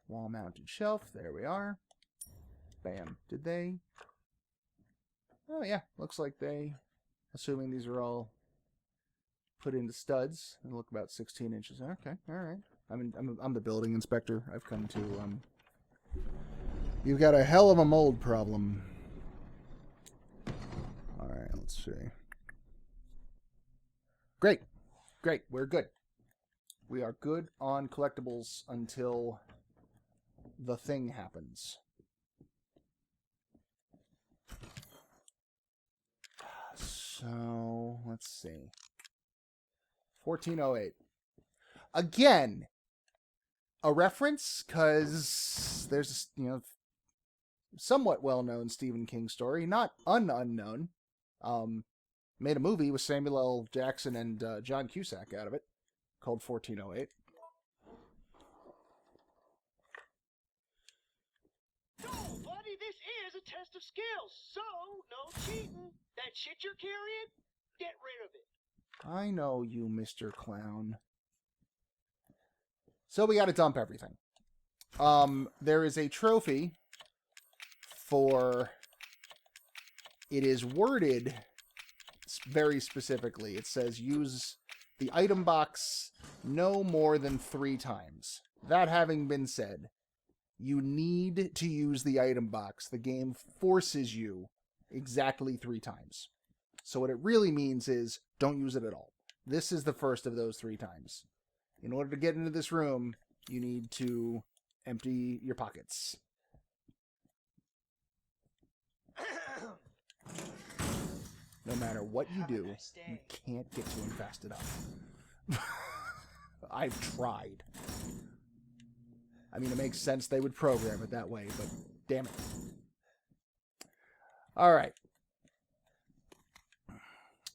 Wall-mounted shelf. There we are. Bam. Did they... Oh, yeah. Looks like they... Assuming these are all put into studs. They look about 16 inches. Okay. All right. I'm the building inspector. I've come to... You've got a hell of a mold problem. All right. Let's see. Great. Great. We're good. We are good on collectibles until the thing happens. So, let's see. 1408. Again, a reference, because there's, somewhat well-known Stephen King story, not unknown. Made a movie with Samuel L. Jackson and John Cusack out of it, called 1408. No, buddy, this is a test of skills, so no cheating. That shit you're carrying, get rid of it. I know you, Mr. Clown. So we got to dump everything. There is a trophy for... It is worded very specifically. It says use the item box no more than 3 times. That having been said, you need to use the item box. The game forces you exactly 3 times. So what it really means is don't use it at all. This is the first of those 3 times. In order to get into this room, you need to empty your pockets. No matter what you do, you can't get to him fast enough. I've tried. I mean, it makes sense they would program it that way, but damn it. All right.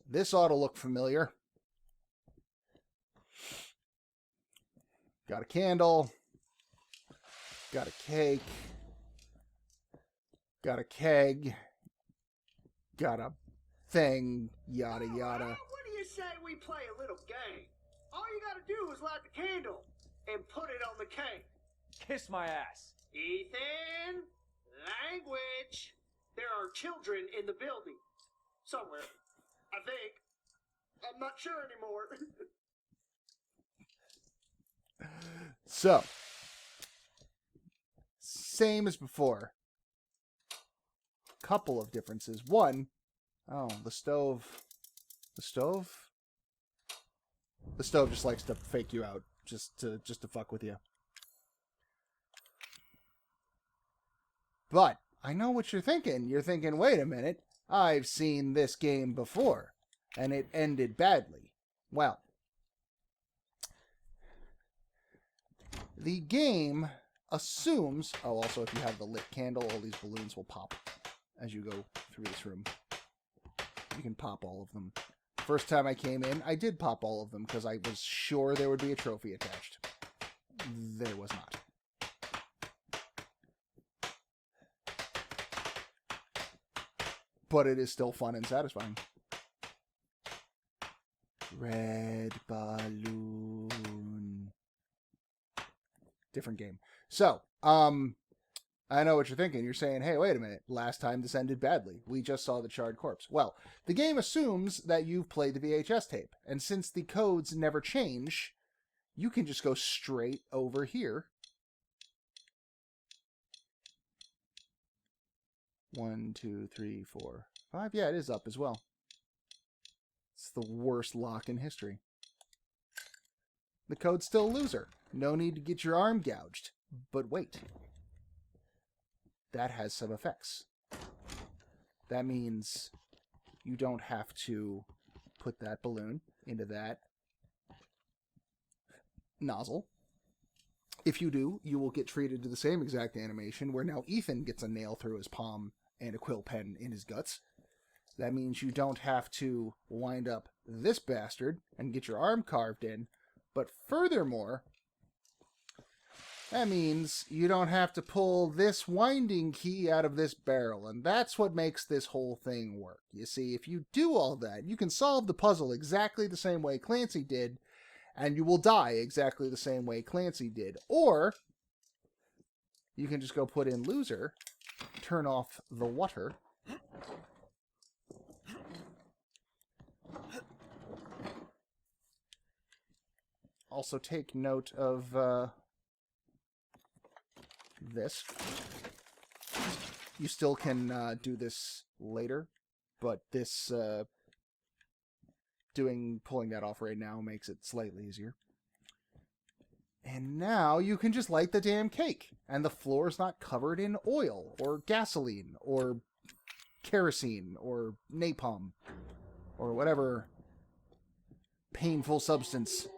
This ought to look familiar. Got a candle. Got a cake. Got a keg. Got a thing. Yada, yada. What do you say we play a little game? All you gotta do is light the candle and put it on the cake. Kiss my ass. Ethan, language. There are children in the building. Somewhere. I think. I'm not sure anymore. So, same as before. Couple of differences. One, oh, the stove. The stove? The stove just likes to fake you out, just to fuck with you. But I know what you're thinking. You're thinking, wait a minute, I've seen this game before, and it ended badly. Well, the game assumes... Oh, also, if you have the lit candle, all these balloons will pop as you go through this room. You can pop all of them. First time I came in, I did pop all of them because I was sure there would be a trophy attached. There was not. But it is still fun and satisfying. Red balloon. Different game. So, I know what you're thinking. You're saying, hey, wait a minute. Last time this ended badly. We just saw the charred corpse. Well, the game assumes that you've played the VHS tape. And since the codes never change, you can just go straight over here. 1, 2, 3, 4, 5. Yeah, it is up as well. It's the worst lock in history. The code's still loser. No need to get your arm gouged. But wait. That has some effects. That means you don't have to put that balloon into that nozzle. If you do, you will get treated to the same exact animation where now Ethan gets a nail through his palm and a quill pen in his guts. That means you don't have to wind up this bastard and get your arm carved in. But furthermore, that means you don't have to pull this winding key out of this barrel. And that's what makes this whole thing work. You see, if you do all that, you can solve the puzzle exactly the same way Clancy did, and you will die exactly the same way Clancy did. Or you can just go put in loser, turn off the water, also take note of this. You still can do this later, but this pulling that off right now makes it slightly easier. And now you can just light the damn cake, and the floor is not covered in oil or gasoline or kerosene or napalm or whatever painful substance.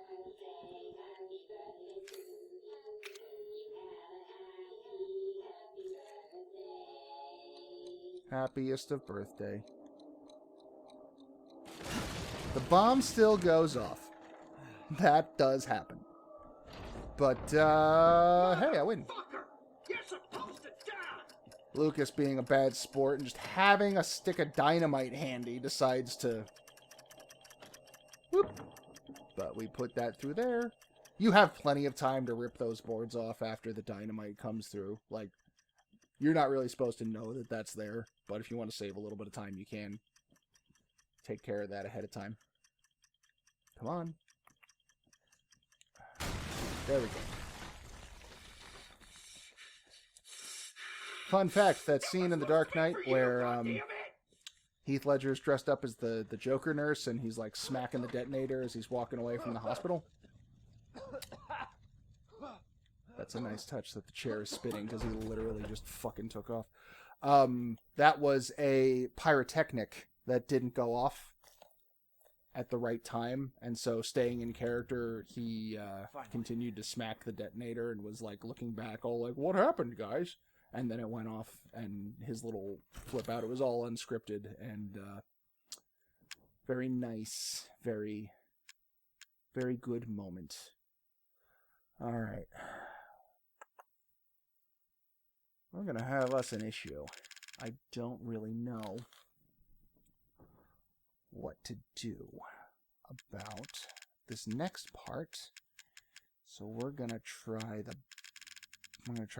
happiest of birthday. The bomb still goes off. That does happen. But, hey, I win. You're supposed to die! Lucas, being a bad sport and just having a stick of dynamite handy, decides to... Whoop. But we put that through there. You have plenty of time to rip those boards off after the dynamite comes through. Like, you're not really supposed to know that that's there, but if you want to save a little bit of time, you can take care of that ahead of time. Come on. There we go. Fun fact, that scene in The Dark Knight where Heath Ledger's dressed up as the Joker nurse and he's like smacking the detonator as he's walking away from the hospital. That's a nice touch that the chair is spinning because he literally just fucking took off. That was a pyrotechnic that didn't go off at the right time, and so staying in character, he continued to smack the detonator and was like looking back all like, what happened, guys? And then it went off, and his little flip out, it was all unscripted, and very nice, very, very good moment. All right. We're going to have us an issue. I don't really know what to do about this next part. So we're going to try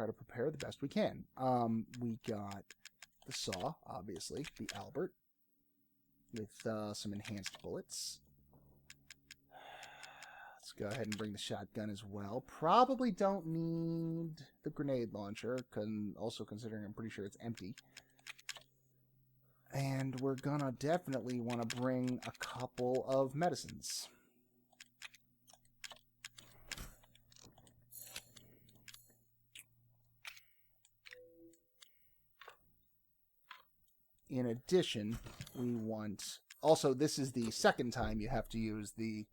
to prepare the best we can. We got the saw, obviously, the Albert, with some enhanced bullets. Let's go ahead and bring the shotgun as well. Probably don't need the grenade launcher, also considering I'm pretty sure it's empty. And we're gonna definitely want to bring a couple of medicines. In addition, we want... Also, this is the second time you have to use the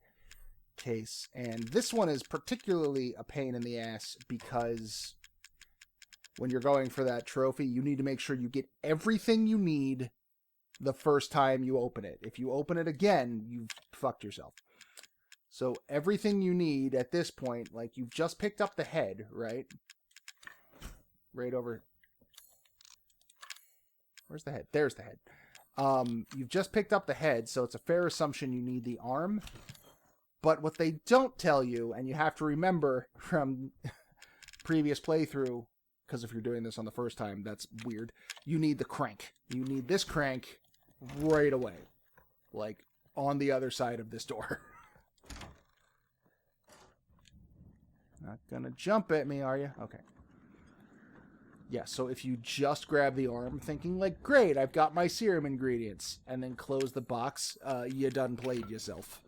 case, and this one is particularly a pain in the ass because when you're going for that trophy, you need to make sure you get everything you need the first time you open it. If you open it again, you've fucked yourself. So everything you need at this point, like you've just picked up the head, right? Right over... Where's the head? There's the head. You've just picked up the head, so it's a fair assumption you need the arm. But what they don't tell you, and you have to remember from previous playthrough, because if you're doing this on the first time, that's weird, you need the crank. You need this crank right away. Like, on the other side of this door. Not gonna jump at me, are you? Okay. Yeah, so if you just grab the arm thinking, like, great, I've got my serum ingredients, and then close the box, you done played yourself.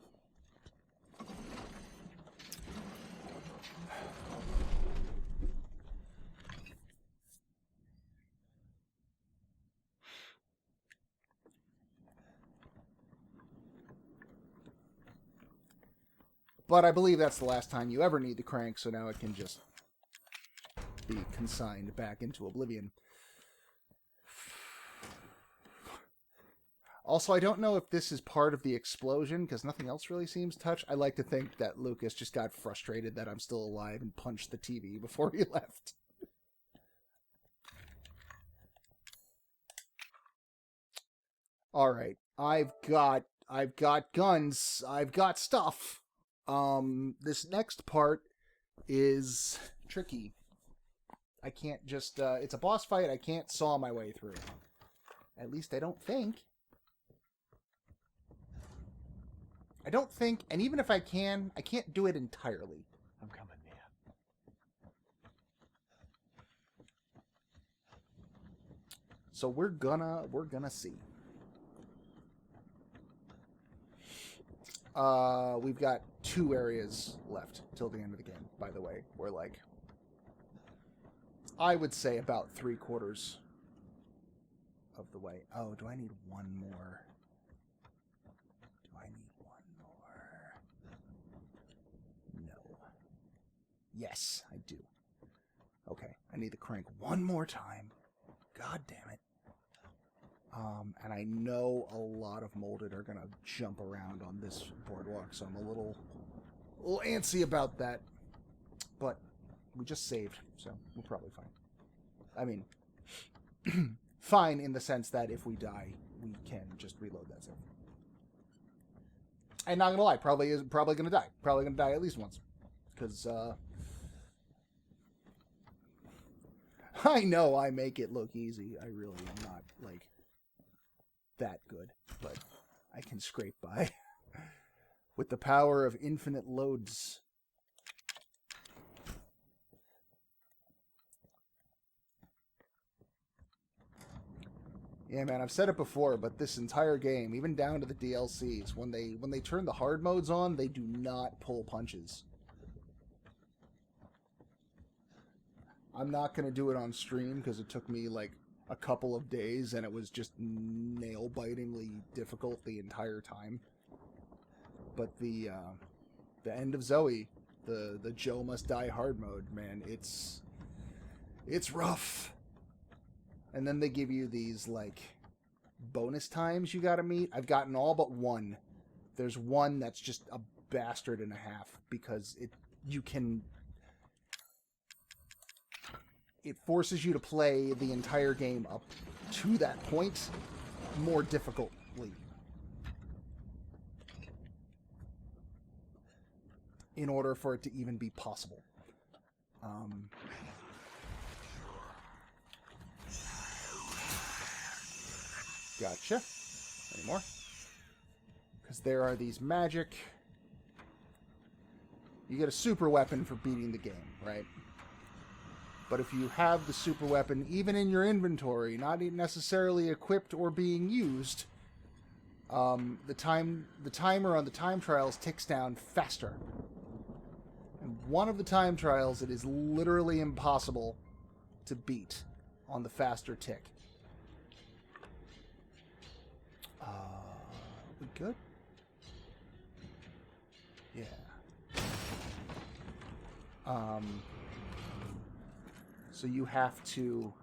But I believe that's the last time you ever need the crank, so now it can just be consigned back into oblivion. Also, I don't know if this is part of the explosion, because nothing else really seems touched. I like to think that Lucas just got frustrated that I'm still alive and punched the TV before he left. Alright, I've got guns, I've got stuff. This next part is tricky. I can't just, it's a boss fight I can't saw my way through. At least I don't think. And even if I can, I can't do it entirely. I'm coming, Mia. So we're gonna see. We've got 2 areas left till the end of the game, by the way. We're like, I would say about 3/4 of the way. Oh, do I need one more? No. Yes, I do. Okay, I need the crank one more time. God damn it. And I know a lot of molded are going to jump around on this boardwalk, so I'm a little antsy about that. But we just saved, so we're probably fine. I mean, fine in the sense that if we die, we can just reload that save. And not gonna lie, probably gonna die. Probably gonna die at least once, because I know I make it look easy. I really am not like that good, but I can scrape by with the power of infinite loads. Yeah, man, I've said it before, but this entire game, even down to the DLCs, when they turn the hard modes on, they do not pull punches. I'm not going to do it on stream because it took me like a couple of days and it was just nail-bitingly difficult the entire time. But the end of Zoe, the Joe Must Die hard mode, man, it's rough. And then they give you these, like, bonus times you gotta meet. I've gotten all but one. There's one that's just a bastard and a half, because it forces you to play the entire game up to that point more difficultly. In order for it to even be possible. Gotcha. Any more? Because there are these magic... You get a super weapon for beating the game, right? But if you have the super weapon even in your inventory, not necessarily equipped or being used, the timer on the time trials ticks down faster. And one of the time trials, it is literally impossible to beat on the faster tick. We good? Yeah. So you have to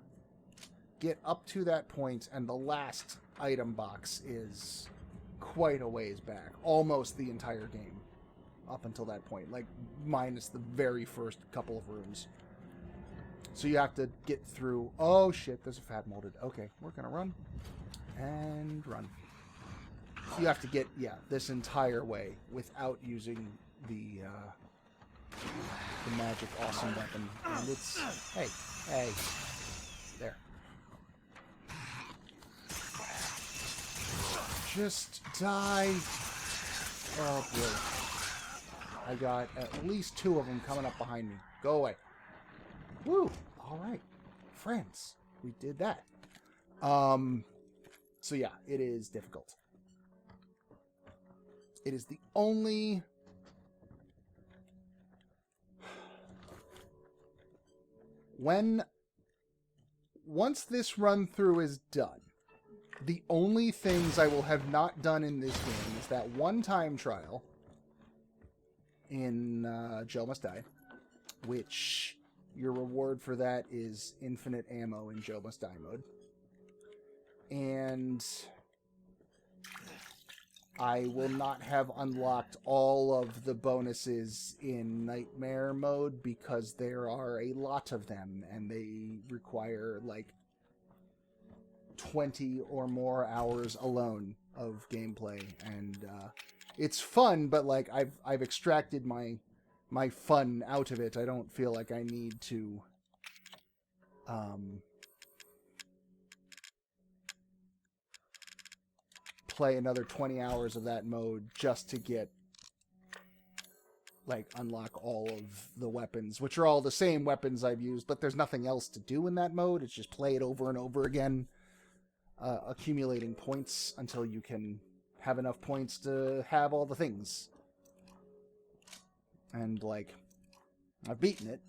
get up to that point, and the last item box is quite a ways back. Almost the entire game. Up until that point. Like, minus the very first couple of rooms. So you have to get through... Oh, shit, there's a fat molded. Okay, we're gonna run. And run. You have to get, yeah, this entire way without using the magic awesome weapon. And it's... Hey. There. Just die. Oh, boy. I got at least 2 of them coming up behind me. Go away. Woo! Alright. Friends. We did that. So yeah, it is difficult. It is the only... Once this run through is done, the only things I will have not done in this game is that one time trial in Joe Must Die, which your reward for that is infinite ammo in Joe Must Die mode. And I will not have unlocked all of the bonuses in Nightmare mode because there are a lot of them and they require like 20 or more hours alone of gameplay, and it's fun, but like I've extracted my fun out of it. I don't feel like I need to play another 20 hours of that mode just to get like unlock all of the weapons, which are all the same weapons I've used, but there's nothing else to do in that mode. It's just play it over and over again, accumulating points until you can have enough points to have all the things. And like, I've beaten it.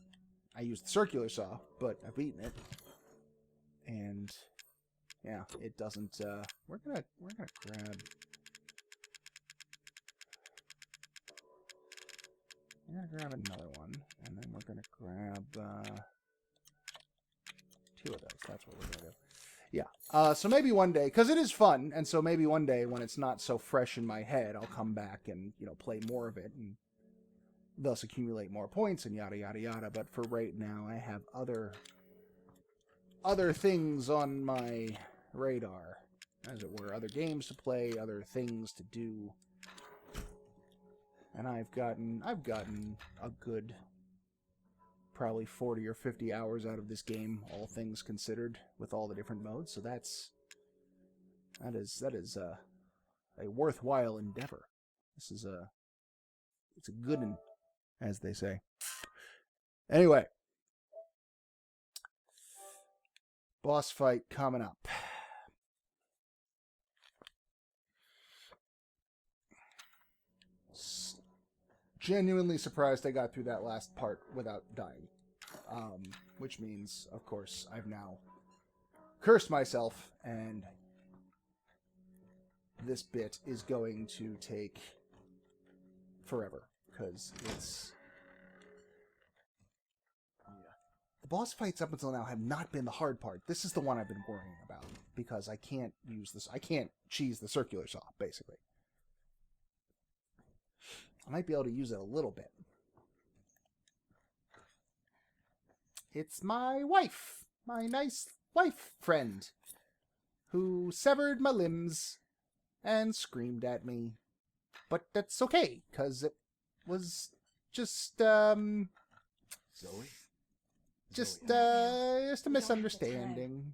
I used the circular saw, but I've beaten it. And yeah, it doesn't, we're gonna grab... We're gonna grab another one, and then we're gonna grab, 2 of those. That's what we're gonna do. Yeah. So maybe one day, because it is fun, and so maybe one day when it's not so fresh in my head, I'll come back and, you know, play more of it and thus accumulate more points and yada yada yada. But for right now, I have other things on my radar, as it were, other games to play, other things to do. And I've gotten a good probably 40 or 50 hours out of this game, all things considered, with all the different modes. So that is a worthwhile endeavor. It's a good one, as they say. Anyway, boss fight coming up. Genuinely surprised I got through that last part without dying. Which means, of course, I've now cursed myself, and this bit is going to take forever, because it's... The boss fights up until now have not been the hard part. This is the one I've been worrying about, because I can't use this. I can't cheese the circular saw, basically. I might be able to use it a little bit. It's my wife, my nice wife friend, who severed my limbs and screamed at me. But that's okay, because it was just, Zoe? just a misunderstanding.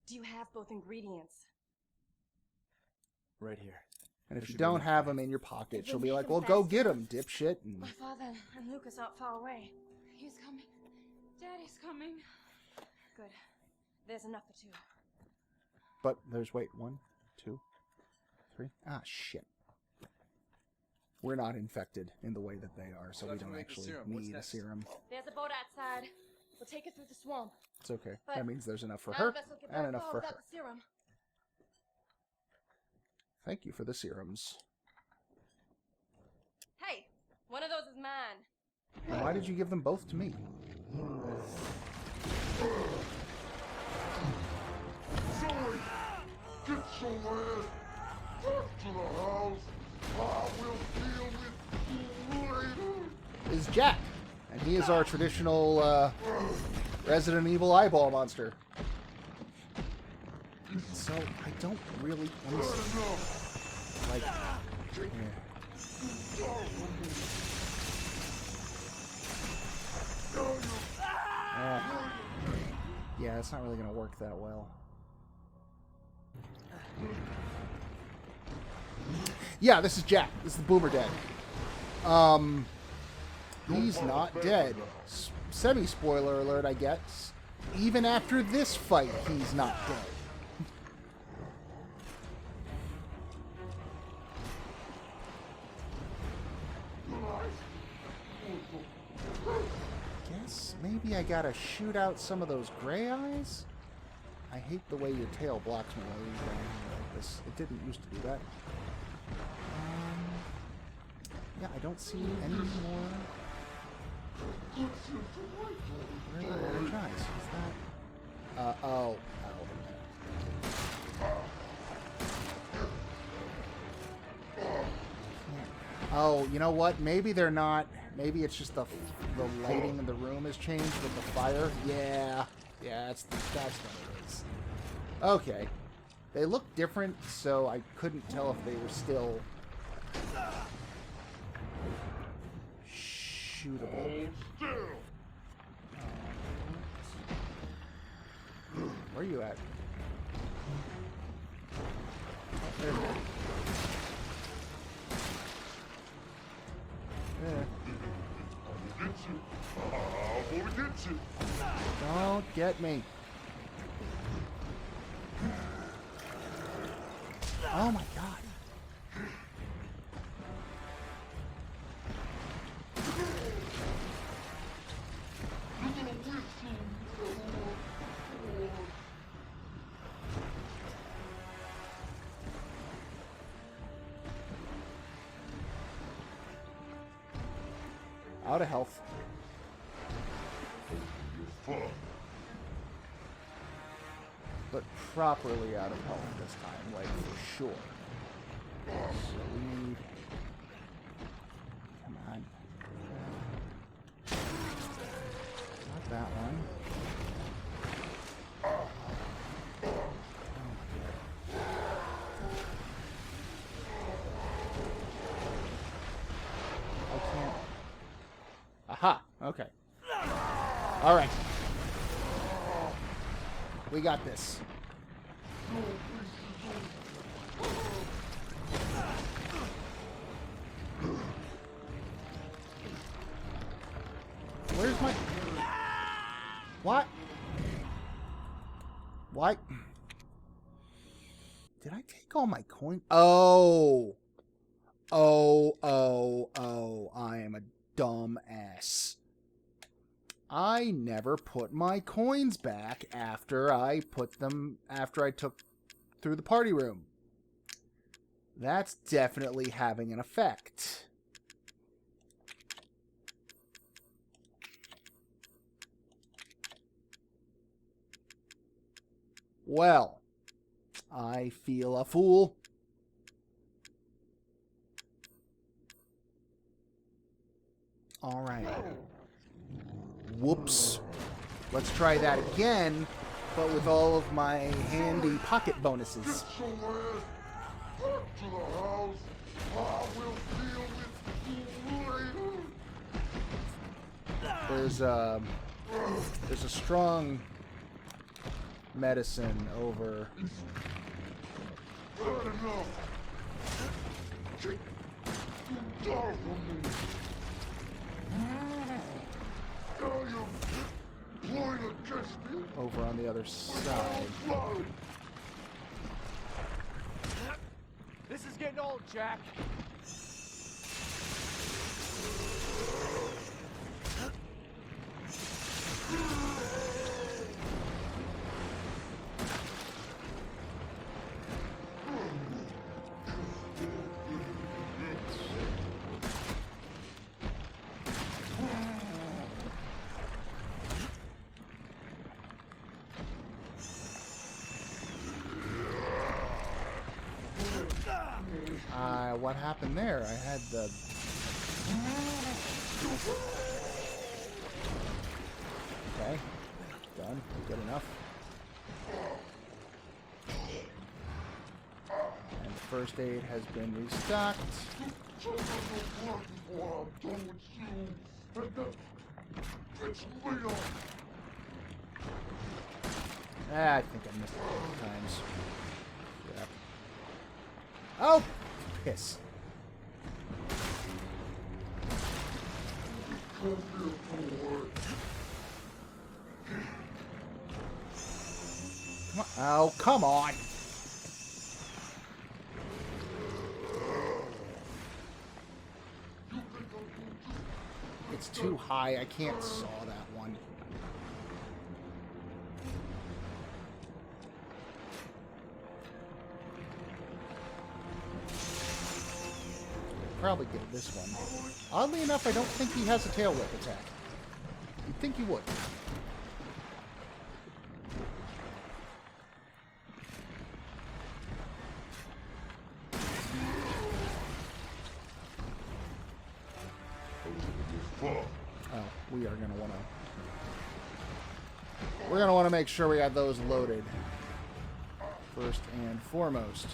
Do you have both ingredients? Right here. And if There you should be don't enough have time. them in your pocket, If she'll we be make like, them well, go fast get enough. them, dipshit. And My father and Lucas aren't far away. He's coming. Daddy's coming. Good. There's enough for two. But there's, wait, 1, 2, 3. Ah, shit. We're not infected in the way that they are, so we don't actually need a serum. There's a boat outside. We'll take it through the swamp. It's okay. But That means there's enough for None her of us will get and that enough far for without her. the serum. Thank you for the serums. Hey, one of those is mine. And why did you give them both to me? Zoe, get your ass back to the house. I will deal with you later. Is Jack, and he is our traditional Resident Evil eyeball monster. So I don't really understand. Like, yeah, it's not really gonna work that well. Yeah, this is Jack. This is the Boomer Dad. He's not dead. Semi-spoiler alert, I guess. Even after this fight, he's not dead. Guess maybe I gotta shoot out some of those gray eyes? I hate the way your tail blocks me while you're down here like this. It didn't used to do that. Yeah, I don't see any more. Where are the orange eyes? Is that... oh. Oh, you know what? Maybe they're not. Maybe it's just the lighting in the room has changed with the fire. Yeah, that's what it is. Okay, they look different, so I couldn't tell if they were still shootable. Where are you at? Oh, there you go. Don't get me. Oh my god. Out of health. but properly out of health this time, like for sure. So we need... Come on. Not that one. I can't... Aha! Okay. Alright. We got this. Where's my... What? What? Did I take all my coins? Oh! Oh, I am a dumb ass. I never put my coins back after I took through the party room. That's definitely having an effect. Well, I feel a fool. All right. Whoops. Let's try that again, but with all of my handy pocket bonuses. Get your ass back to the house. I will deal with you later. There's a strong medicine over. Bad enough. Get you down from me. Now you're playing against me. Over on the other side. This is getting old, Jack. What happened there? I had the... Okay. Done. Good enough. And first aid has been restocked. I think I missed it a couple times. Yep. Oh! Piss. Come on. Oh, come on! It's too high. I can't saw that one. Probably get this one. Oddly enough, I don't think he has a tail whip attack. You'd think he would. Oh, we are gonna wanna... We're gonna wanna make sure we got those loaded. First and foremost.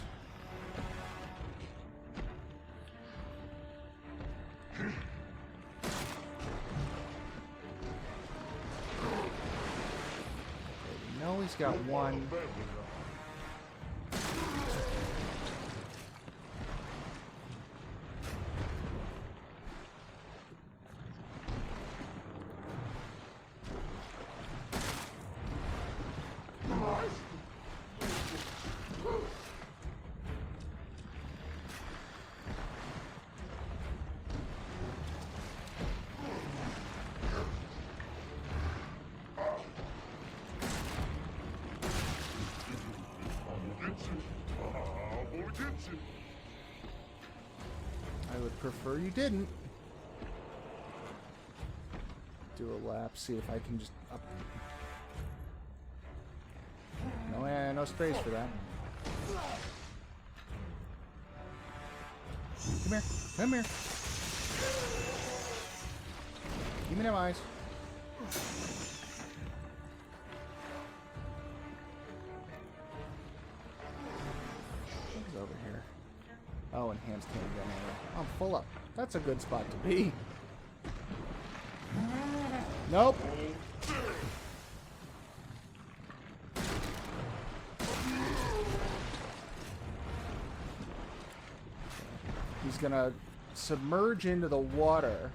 No, he's got one. I would prefer you didn't. Do a lap, see if I can just up. No, Yeah, no space for that. Come here. Come here. Give me them eyes. What's over here? Oh, enhanced handgun ammo. I'm full up. That's a good spot to be. Nope. He's gonna submerge into the water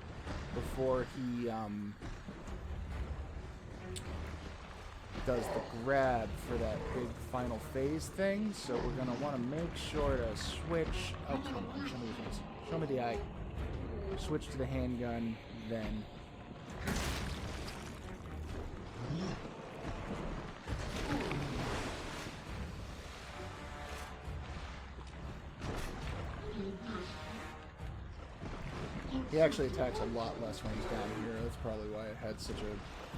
before he does the grab for that big final phase thing. So we're gonna want to make sure to switch. Oh, come on, show me the face. Show me the eye. Switch to the handgun, then. He actually attacks a lot less when he's down here. That's probably why I had such a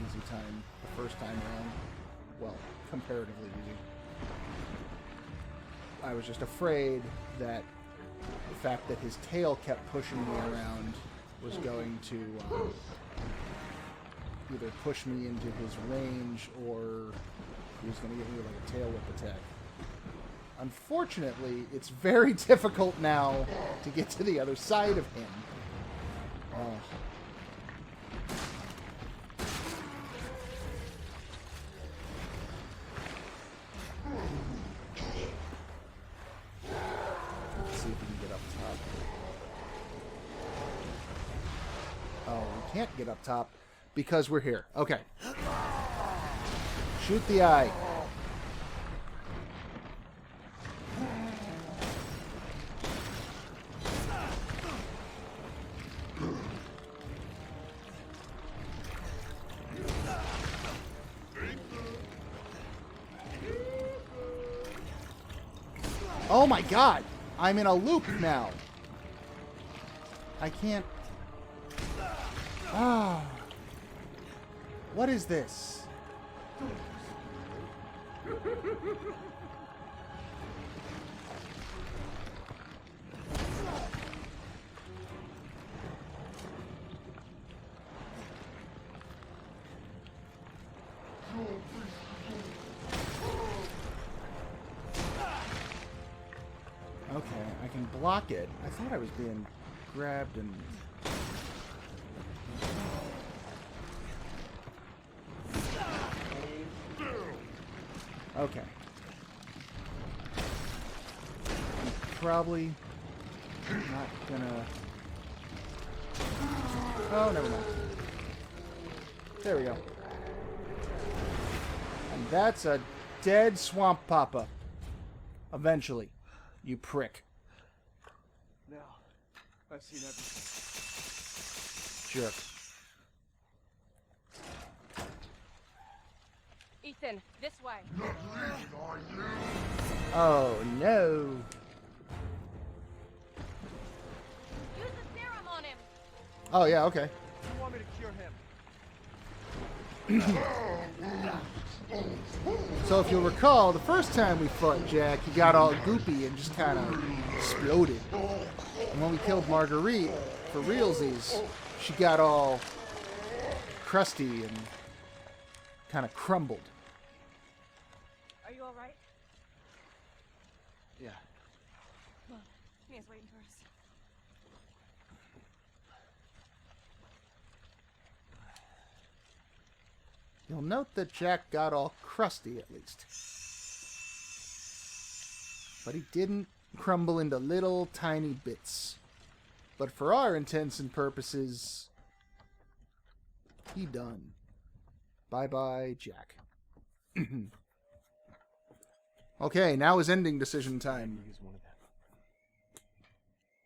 easy time the first time around. Well, comparatively easy. I was just afraid that the fact that his tail kept pushing me around was going to either push me into his range or he was going to get me like a tail whip attack. Unfortunately, it's very difficult now to get to the other side of him. Oh. Let's see if we can get up top. Oh, we can't get up top because we're here. Okay. Shoot the eye. Oh my god! I'm in a loop now. I can't... Ah. What is this? Okay, I can block it. I thought I was being grabbed and... Okay. I'm probably not gonna... Oh, never mind. There we go. And that's a dead swamp papa. Eventually. You prick. Now, I've seen everything. Jerk. Ethan, this way. Not leaving, are you? Oh, no. Use the serum on him. Oh, yeah, okay. You want me to cure him? So if you'll recall, the first time we fought Jack, he got all goopy and just kind of exploded. And when we killed Marguerite, for realsies, she got all crusty and kind of crumbled. Are you alright? Yeah. Well, Mia's waiting for us. You'll note that Jack got all crusty, at least. But he didn't crumble into little tiny bits. But for our intents and purposes, he done. Bye-bye, Jack. Okay, now is ending decision time. He's one of them.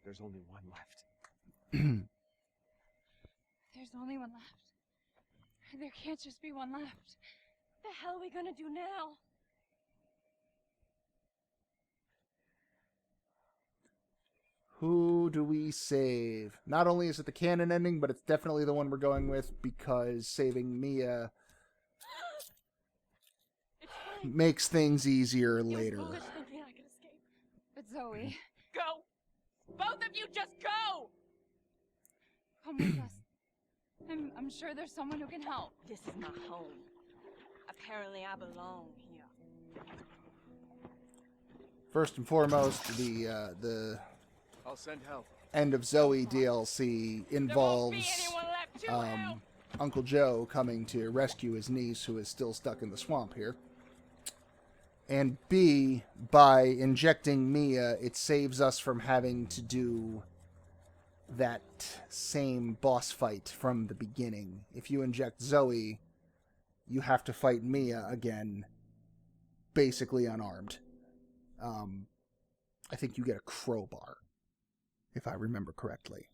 There's only one left. There's only one left. There can't just be one left. What the hell are we gonna do now? Who do we save? Not only is it the canon ending, but it's definitely the one we're going with because saving Mia... It's makes things easier It was later. foolish thinking I could escape. But Zoe, Go! Both of you just go! come with us. I'm sure there's someone who can help. This is my home. Apparently I belong here. First and foremost, the I'll send help. end of Zoe DLC There won't be involves anyone left to help! Uncle Joe coming to rescue his niece, who is still stuck in the swamp here. And B, by injecting Mia, it saves us from having to do that same boss fight from the beginning. If you inject Zoe, you have to fight Mia again, basically unarmed. I think you get a crowbar, if I remember correctly.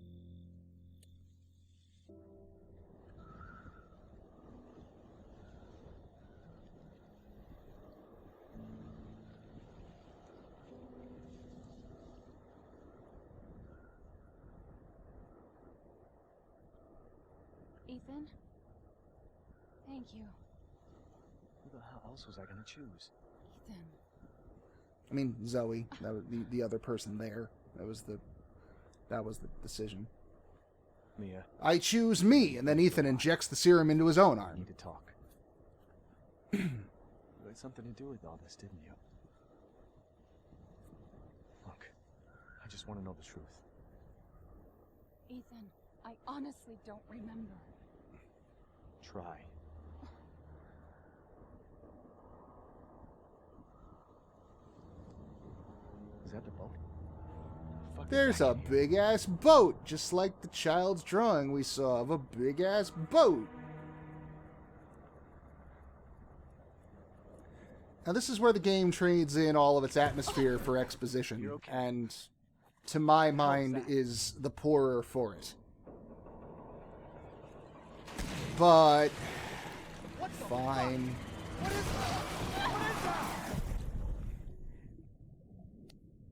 Ethan? Thank you. Who the hell else was I gonna choose? Ethan. I mean, Zoe, that was the other person there. That was the decision. Mia, I choose me, and then Ethan injects the serum into his own I arm. need to talk. You had something to do with all this, didn't you? Look, I just want to know the truth. Ethan, I honestly don't remember. Try. Is that the boat? Fucking There's a big-ass boat, just like the child's drawing we saw of a big-ass boat. Now, this is where the game trades in all of its atmosphere for exposition, You're okay. and to my mind is the poorer for it. But What the fine. What is that? What is that?